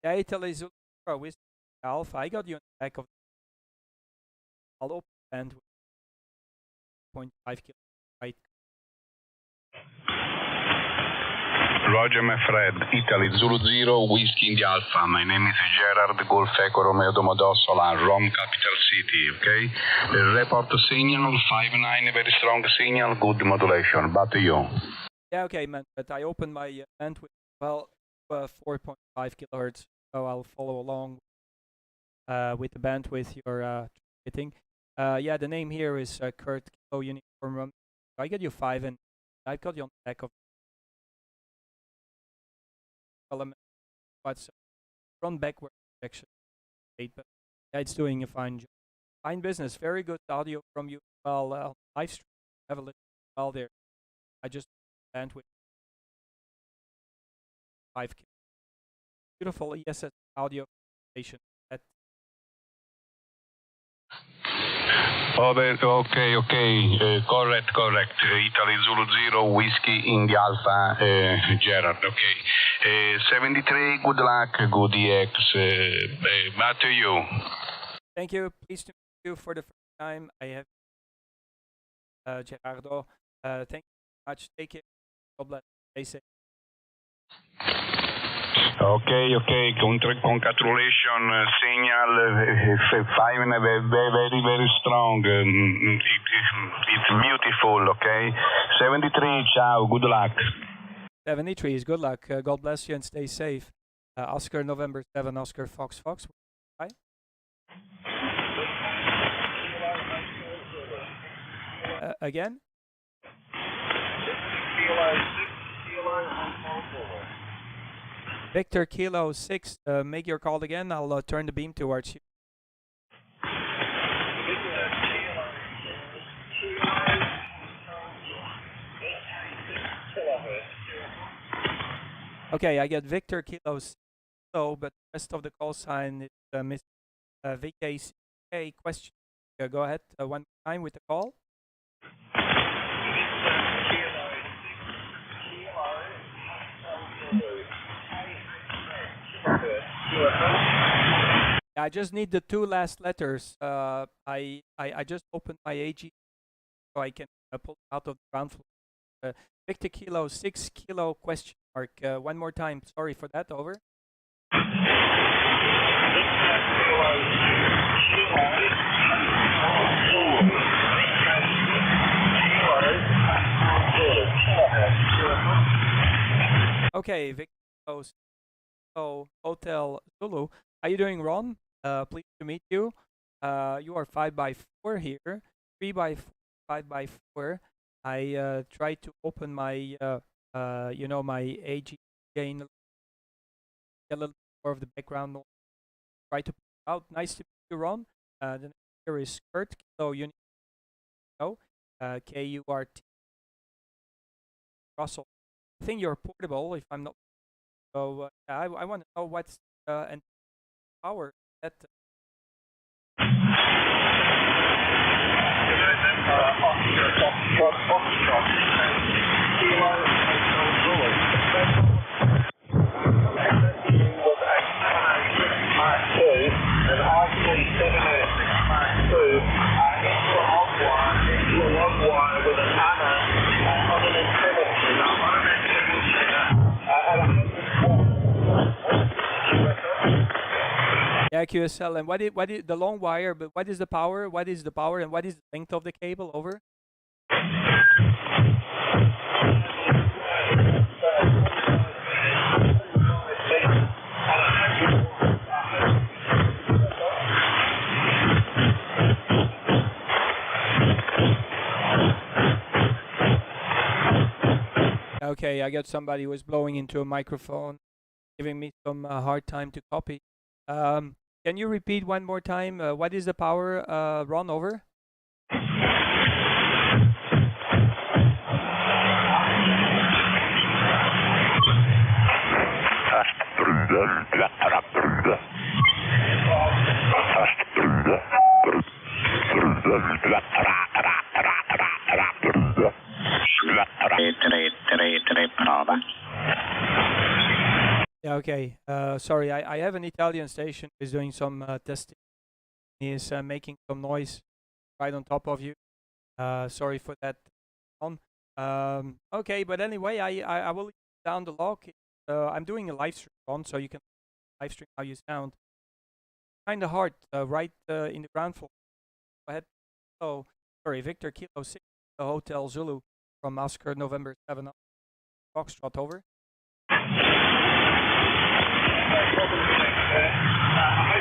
Yeah, Italy Zulu 0, Whiskey Alpha. I got you on the back of. I'll open the band with 0.5 kilo. Right. Roger, my friend. Italy, Zulu 0, Whiskey India Alpha. My name is Gerard, Golf Echo Romeo Domodossola, Rome, capital city, okay? Report signal, 5-9, very strong signal, good modulation. Back to you. Yeah, okay, man. But I opened my bandwidth, 4.5 kilohertz, so I'll follow along with the bandwidth you're hitting. Yeah, the name here is Kurt Kilo Uniform. I get you 5, and I got you on the back of element. What's front backward projection, but yeah, it's doing a fine job. Fine business, very good audio from you. Well, live stream, have a little while there. I just bandwidth 5K. Beautiful ESS audio station. Okay, correct. Italy, Zulu 0, Whiskey India Alpha, Gerard, okay. 73, good luck, good EX, back to you. Thank you, pleased to meet you for the first time. I have Gerardo. Thank you very much, take care, God bless, stay safe. Okay, congratulations, signal 5 very strong, it's beautiful, okay? 73, ciao, good luck. 73 is good luck, God bless you and stay safe. Oscar November 7, Oscar Fox. Bye. Again? Victor Kilo 6, make your call again. I'll turn the beam towards you. Okay, I get Victor Kilo 6, but the rest of the call sign is Miss VK5KV question. Go ahead one more time with the call. I just need the 2 last letters. I just opened my AG so I can pull it out of the ground floor. Victor Kilo 6 kilo question mark. One more time. Sorry for that. Over. Okay, Victor Kilo 6 Hotel Zulu. How you doing, Ron? Pleased to meet you. You are 5x4 here. 3x4, 5x4. I tried to open my, my AG gain a little more of the background noise. Try to put it out. Nice to meet you, Ron. The next here is Kurt. So you know, KURT. Russell. I think you're portable, if I'm not. So I want to know what's and power that. Yeah, QSL. And what is the long wire? But what is the power? What is the power? And what is the length of the cable? Over. Okay, I got somebody who was blowing into a microphone, giving me some hard time to copy. Can you repeat one more time? What is the power? Ron, over. Yeah, Okay. Sorry, I have an Italian station who's doing some testing. He's making some noise right on top of you. Sorry for that. Okay, but anyway, I will down the log. I'm doing a live stream on, so you can live stream how you sound. Kind of hard, right in the ground floor. Go ahead. Oh, sorry, Victor Kilo 6, Hotel Zulu from Oscar November 7, Foxtrot, over. I hope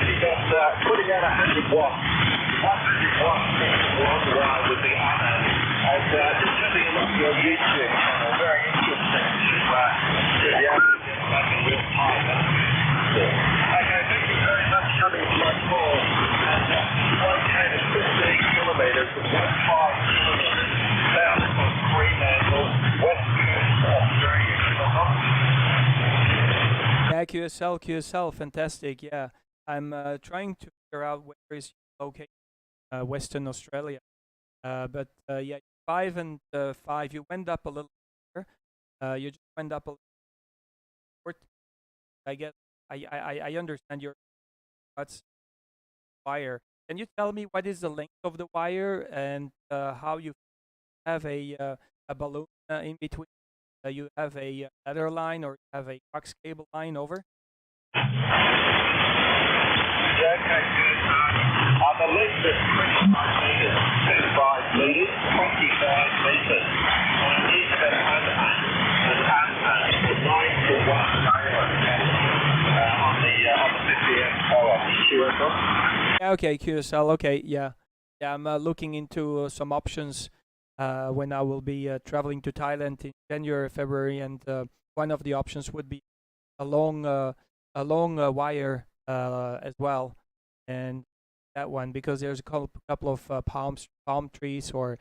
you got putting out 100 watts. 100 watts along the wire with the iron. And just having a look at your YouTube channel, very interesting to be able to get back in real time. Okay, thank you very much for coming to my call. And located 15 kilometres and 15 kilometres south of Fremantle, west coast of Australia. Yeah, QSL, fantastic. Yeah, I'm trying to figure out where is located, Western Australia. But yeah, 5 and 5, you went up a little bit. You just went up a little bit. I guess I understand your what's wire. Can you tell me what is the length of the wire and how you have a balloon in between? You have a ladder line or you have a coax cable line, over? Yeah, okay, good. The length is 25 metres, 25 metres, 25 metres. And it is an unhand 9 to 1 on the 50M power. QSL? Yeah, okay, QSL, okay, yeah. Yeah, I'm looking into some options when I will be traveling to Thailand in January, February, and one of the options would be a long wire as well, and that one, because there's a couple of palm trees or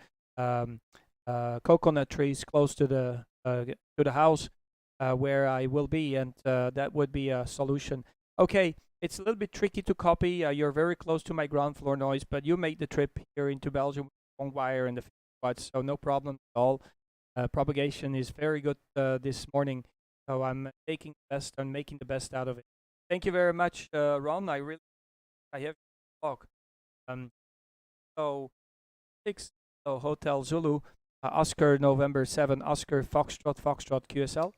coconut trees close to the house where I will be, and that would be a solution. Okay, it's a little bit tricky to copy. You're very close to my ground floor noise, but you made the trip here into Belgium with a long wire and the watts, so no problem at all. Propagation is very good this morning, so I'm making the best out of it. Thank you very much, Ron. I have your talk. So 6, so Hotel Zulu, Oscar November 7, Oscar Foxtrot QSL.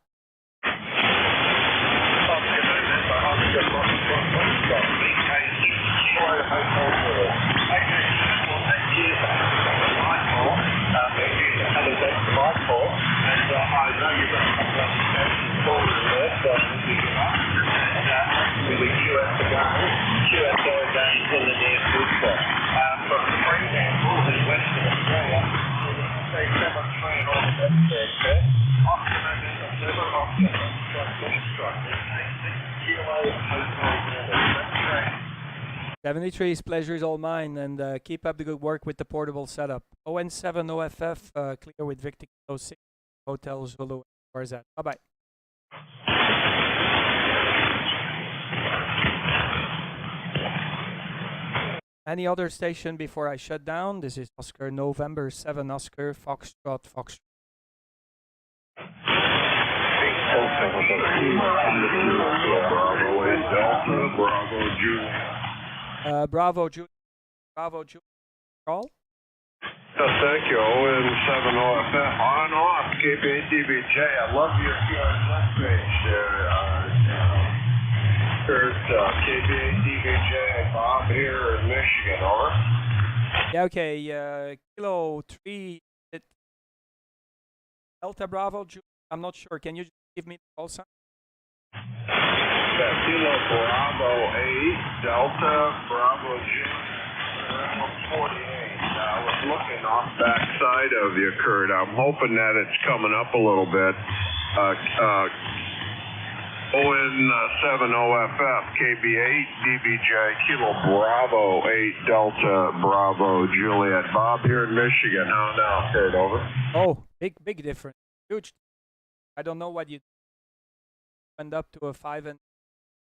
'73's pleasure is all mine, and keep up the good work with the portable setup. ON7 OFF, clear with Victor 06, Hotel Zulu. Where's that? Bye bye. Any other station before I shut down? This is Oscar November 7, Oscar Foxtrot. Bravo Julie. Call? Thank you. ON7 OFF on off. KPDBJ. I love your QSL page there. Here's KPDBJ Bob here in Michigan. Over. Yeah. Okay. Kilo 3 Delta Bravo Julie. I'm not sure. Can you just give me the call sign? Kilo Bravo 8 Delta Bravo Julie 48. I was looking off backside of you, Kurt. I'm hoping that it's coming up a little bit. ON7 OFF KB8 DBJ Kilo Bravo 8 Delta Bravo Juliet Bob here in Michigan. How now, Kurt? Over. Oh, big difference. Huge. I don't know what you went up to a 5 and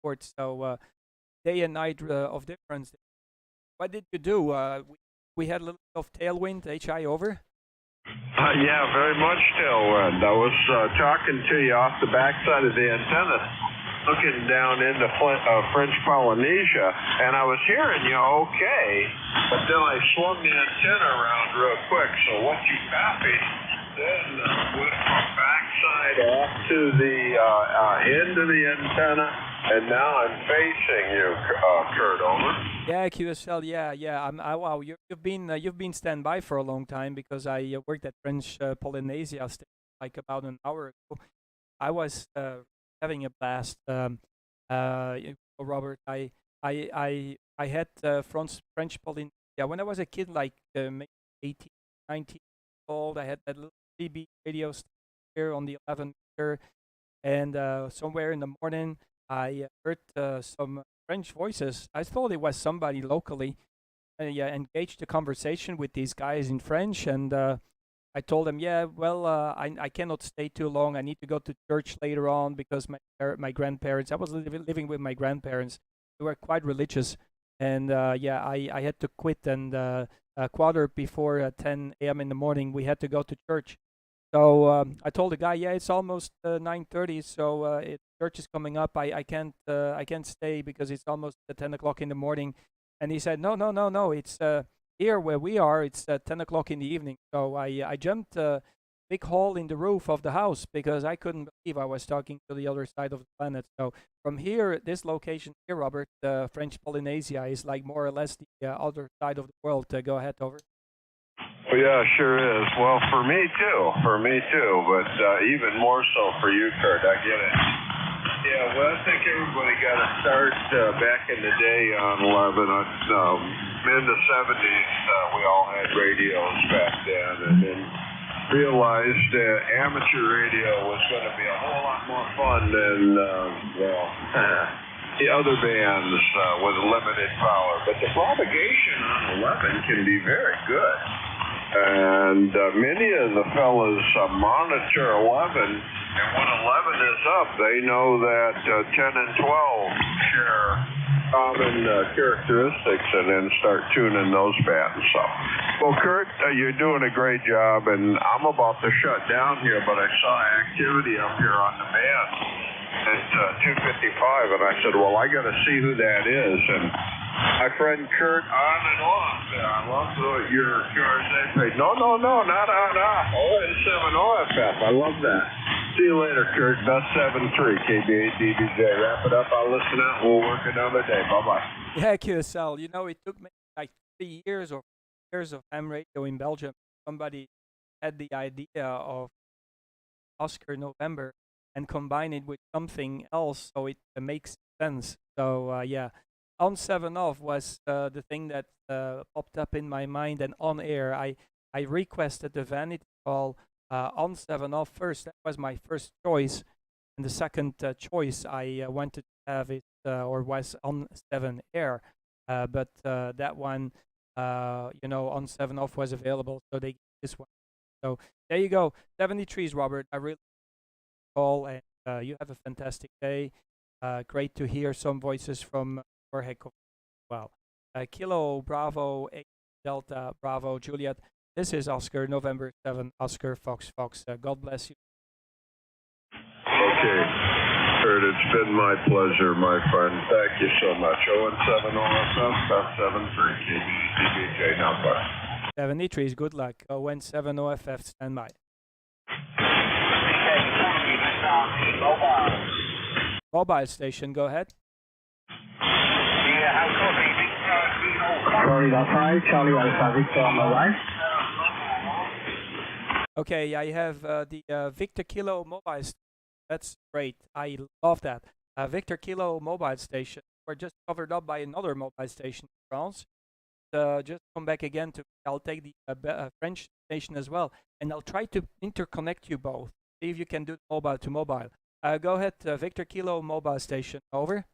4, so day and night of difference. What did you do? We had a little bit of tailwind. HI, over. Yeah, very much tailwind. I was talking to you off the backside of the antenna. looking down into French Polynesia, and I was hearing you okay, but then I swung the antenna around real quick, so what you copied then went from backside off to the end of the antenna, and now I'm facing you, Kurt, over. Yeah, QSL. Yeah. Wow, you've been standby for a long time because I worked at French Polynesia like about an hour ago. I was having a blast. Robert, I had French Polynesia when I was a kid, like maybe 18, 19 years old. I had that little CB radio here on the 11 meter, and somewhere in the morning I heard some French voices. I thought it was somebody locally. Engaged a conversation with these guys in French, and I told them, yeah, well, I cannot stay too long. I need to go to church later on because my grandparents. I was living with my grandparents. They were quite religious, and I had to quit. And a quarter before 10 a.m. in the morning, we had to go to church. So I told the guy, yeah, it's almost 9:30, so church is coming up. I can't stay because it's almost 10 o'clock in the morning. And he said, no, it's here where we are. It's 10 o'clock in the evening. So I jumped a big hole in the roof of the house because I couldn't believe I was talking to the other side of the planet. So from here, this location here, Robert, French Polynesia is like more or less the other side of the world. Go ahead, over. Well, yeah, sure is. Well, for me too, but even more so for you, Kurt. I get it. Yeah, well, I think everybody got to start back in the day on 11. In the 70s, we all had radios back then, and then realized amateur radio was going to be a whole lot more fun than, the other bands with limited power. But the propagation on 11 can be very good. And many of the fellas monitor 11, and when 11 is up, they know that 10 and 12 share common characteristics, and then start tuning those bands. So, well, Kurt, you're doing a great job, and I'm about to shut down here, but I saw activity up here on the band at 255, and I said, well, I got to see who that is. And my friend Kurt, on and off. I love your QRZ. No, not on off. ON7 OFF. I love that. See you later, Kurt. Best 7-3, KB8 DBJ. Wrap it up. I'll listen out. We'll work another day. Bye-bye. Yeah, QSL. You know, it took me like 3 years or 4 years of ham radio in Belgium. Somebody had the idea of Oscar November and combine it with something else so it makes sense. So, yeah. On 7 off was the thing that popped up in my mind, and on air I requested the vanity call on 7 off first. That was my first choice, and the second choice I wanted to have it was on 7 air, but that one on 7 off was available, so they gave this one. So there you go, 73s, Robert. I really call, and you have a fantastic day. Great to hear some voices from Wow. Kilo Bravo 8 Delta Bravo Juliet. This is Oscar November 7 Oscar Fox. God bless you. Okay, Kurt, it's been my pleasure, my friend. Thank you so much. 0-7 OFF, best 7-3 DBJ. Now bye. 73s. Good luck. 0-7 OFF. Stand by. Mobile station. Go ahead. Charlie Alpha 5, Charlie Alpha Victor on the right. Okay, I have the Victor Kilo mobile station. That's great. I love that. Victor Kilo mobile station. We're just covered up by another mobile station in France. Just come back again I'll take the French station as well, and I'll try to interconnect you both. See if you can do mobile to mobile. Go ahead, Victor Kilo mobile station. Over.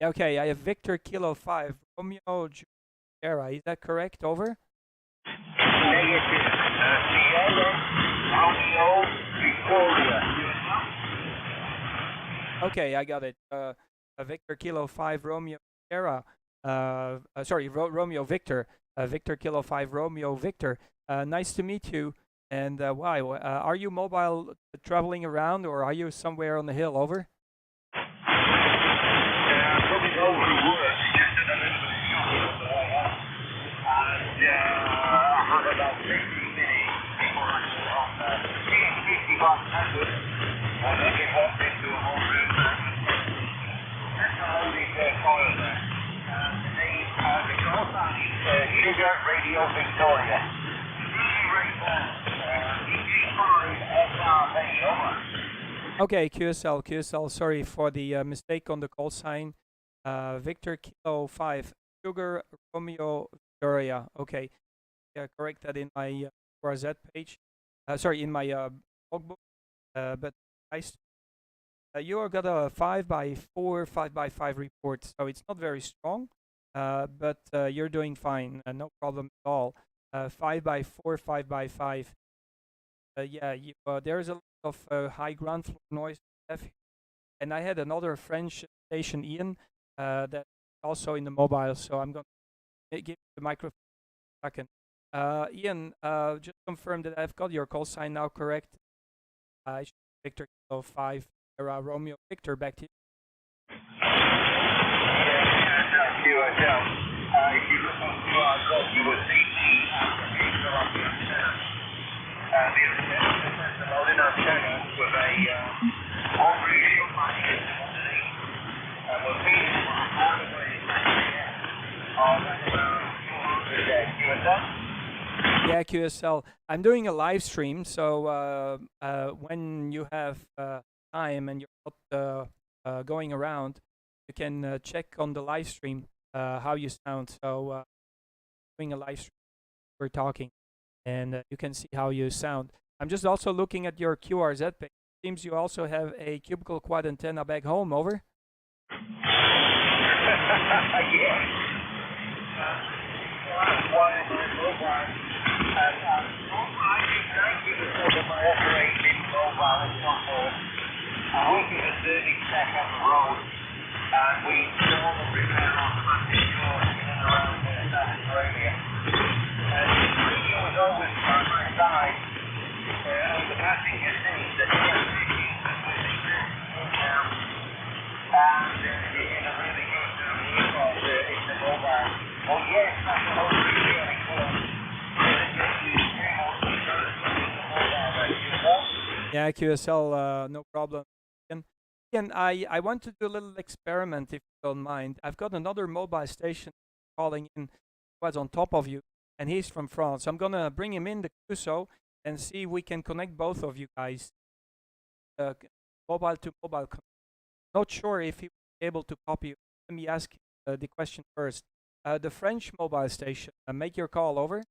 Okay, I have Victor Kilo 5 Romeo Juliet. Is that correct? Over. Okay, I got it. Victor Kilo 5 Romeo Sierra. Romeo Victor. Victor Kilo 5 Romeo Victor. Nice to meet you. And why? Are you mobile traveling around, or are you somewhere on the hill? Over. Probably over to work. Just did a little bit of shopping on the way up. And I have about 15 minutes before I go on the 5500. And then get walked into a whole room. That's the only coil there. The call sign is Sugar Radio Victoria. Okay, QSL, sorry for the mistake on the call sign. Victor Kilo 5 Sugar Romeo Victoria. Okay, yeah, correct that in my QRZ page. In my logbook. But nice. You got a 5x4, 5x5 report, so it's not very strong. But you're doing fine, no problem at all. 5x4, 5x5. Yeah, there's a lot of high ground floor noise. And I had another French station, Ian, that's also in the mobile, so I'm going to give the microphone a second. Ian, just confirm that I've got your call sign now correct. Victor Kilo 5 Romeo Victor, back to you. QSL. If you look on QR code, you will see the application of the antenna. The antenna is a loading antenna with a ovary shield magnet underneath. And we're feeding it all the way that's around 400 QSL. Yeah, QSL. I'm doing a live stream, so when you have time and you're not going around, you can check on the live stream how you sound. So doing a live stream, we're talking, and you can see how you sound. I'm just also looking at your QRZ page. Seems you also have a cubicle quad antenna back home. Over. We give a 30-second road, and we install and repair automatic doors in and around South Australia. And the radio is always by my side. The passenger sees that the issues that we're experiencing now, and in a really good recall, it's a mobile. Oh yes, that's the whole radio recall. Yeah, QSL, no problem. Again, I want to do a little experiment, if you don't mind. I've got another mobile station calling in, was on top of you, and he's from France. I'm going to bring him in the QSO and see if we can connect both of you guys. Mobile to mobile. Not sure if he will be able to copy. Let me ask the question first. The French mobile station, make your call. Over.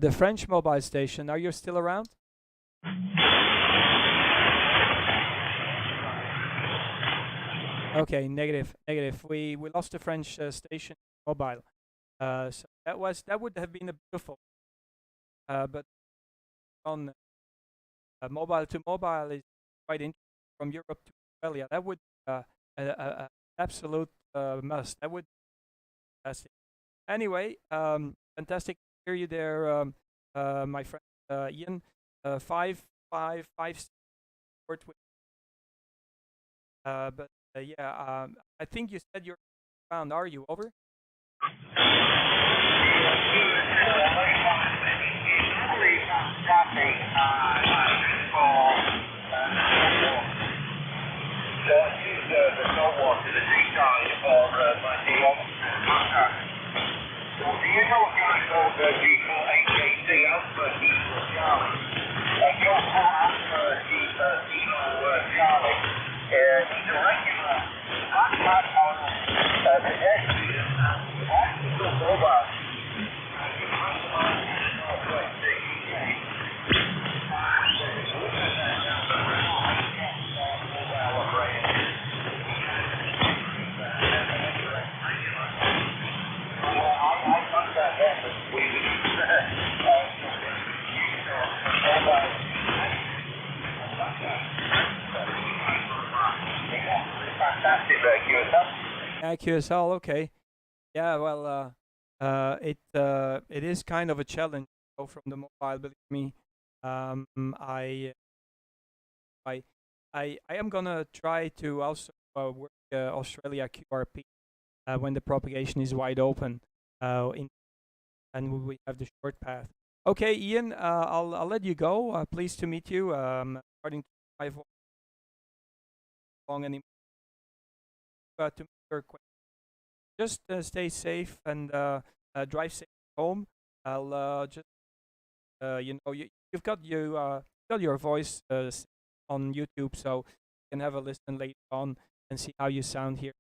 The French mobile station, are you still around? Okay, negative. We lost the French station mobile. So that would have been a beautiful. But on mobile to mobile is quite interesting from Europe to Australia. That would an absolute must. That would be fantastic. Anyway, fantastic. Hear you there, my friend Ian. 555 support with. But yeah, I think you said you're around. Are you? Over. Do you know a guy called V4HAC Alpha Eagle Charlie? Your full Alpha Eagle Charlie. He's a regular backpack on pedestrian and bicycle mobile. fantastic there, QSL. Yeah, QSL. Okay. Yeah. Well, it is kind of a challenge from the mobile. Believe me. Um, I I am gonna try to also work Australia QRP when the propagation is wide open, and we have the short path. Okay, Ian, I'll let you go. Pleased to meet you. According to my voice, long anymore. To make your question, just stay safe and drive safe home. I'll just you've got your voice on YouTube, so you can have a listen later on and see how you sound here.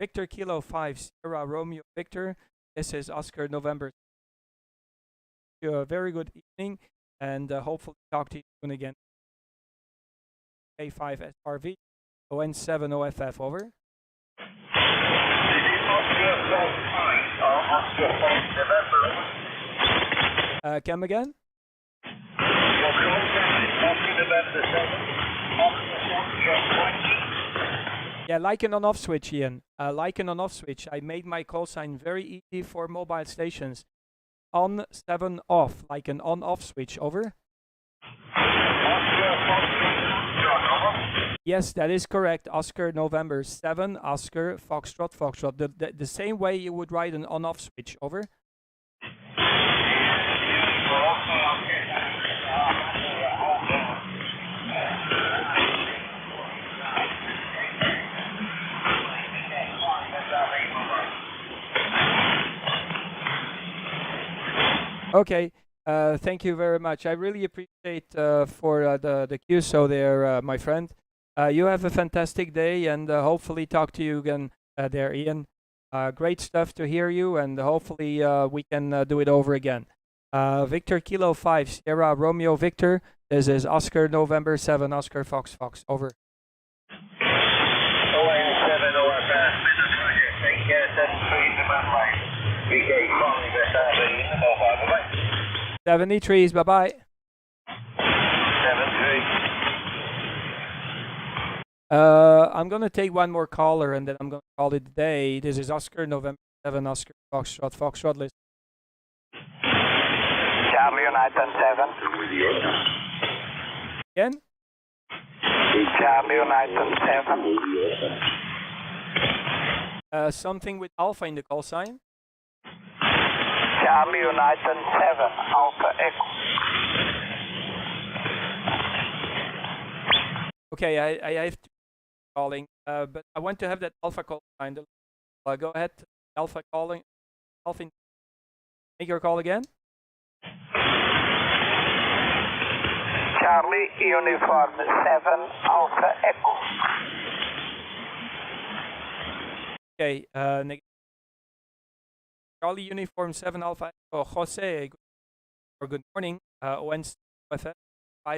Victor Kilo 5 Sierra Romeo Victor. This is Oscar November. A very good evening, and hopefully talk to you soon again. VK5SRV ON7 OFF over. Come again? Yeah, like an on-off switch, Ian. Like an on-off switch. I made my call sign very easy for mobile stations. On 7 off, like an on-off switch. Over. Yes, that is correct. Oscar November 7, Oscar Foxtrot Foxtrot. The same way you would write an on-off switch. Over. Okay, thank you very much. I really appreciate for the QSO there, my friend. You have a fantastic day, and hopefully talk to you again there, Ian. Great stuff to hear you, and hopefully we can do it over again. Victor Kilo 5 Sierra Romeo Victor. This is Oscar November 7 Oscar Fox Fox. Over. 73s, bye-bye. 73. I'm going to take one more caller, and then I'm going to call it a day. This is Oscar November 7 Oscar Foxtrot Foxtrot list. Charlie United 7. Again? Charlie United 7. Something with alpha in the call sign. Charlie United 7, Alpha Echo. Okay, I have to calling, but I want to have that alpha call sign. Go ahead, alpha calling. Alpha, make your call again. Charlie Uniform 7, Alpha Echo. Okay, Charlie Uniform 7 Alpha Echo. Jose, good morning. ON 5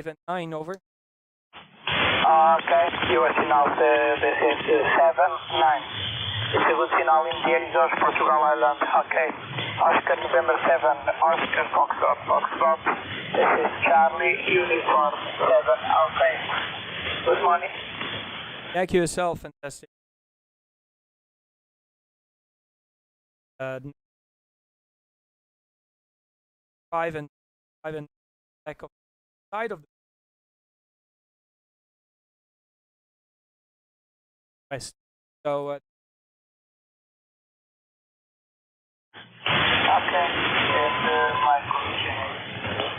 and 9, over. Ok, eu assinal BC 7, 9. Segundo sinal India, Jorge, Portugal Island. Ok. Oscar November 7, Oscar Foxtrot, Foxtrot. This is Charlie Uniform 7, okay. Good morning. Thank you yourself, fantastic. 5 and back of the side of the west. So okay, and my condition is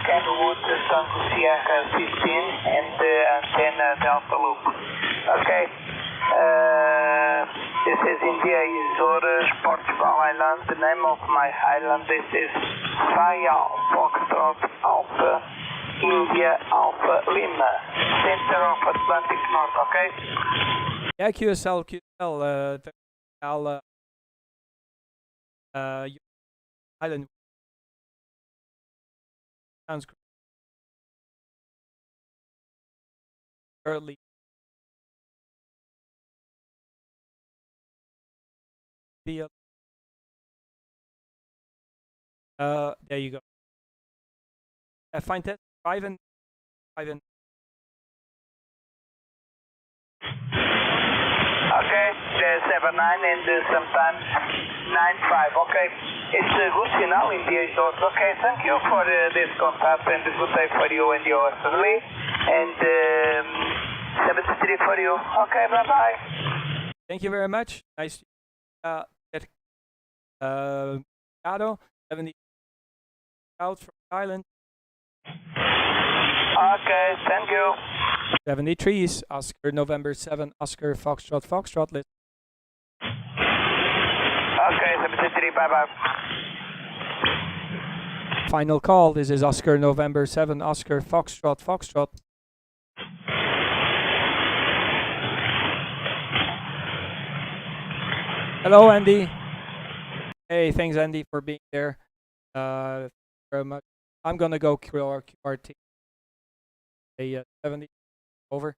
Kenwood Tango Sierra 15 and antenna Delta Loop. Okay, this is India Azores, Portugal Island. The name of my island, this is Fayal Foxtrot Alpha India Alpha Lima, center of Atlantic North. Okay. yeah, QSL, island sounds great. Early. There you go. Find that 5 and Okay, 79 and sometimes 95. Okay, it's a good signal in the exhaust. Okay, thank you for this contact and good day for you and your family. And 73 for you. Okay, bye bye. Thank you very much. Nice to get Shadow 70 out from Thailand. Okay, thank you. 73s, Oscar November 7, Oscar Foxtrot, Foxtrot. List. Okay, 73, bye bye. Final call. This is Oscar November 7, Oscar Foxtrot, Foxtrot. Hello, Andy. Hey, thanks, Andy, for being there. Very much. I'm gonna go QRT. 70 over.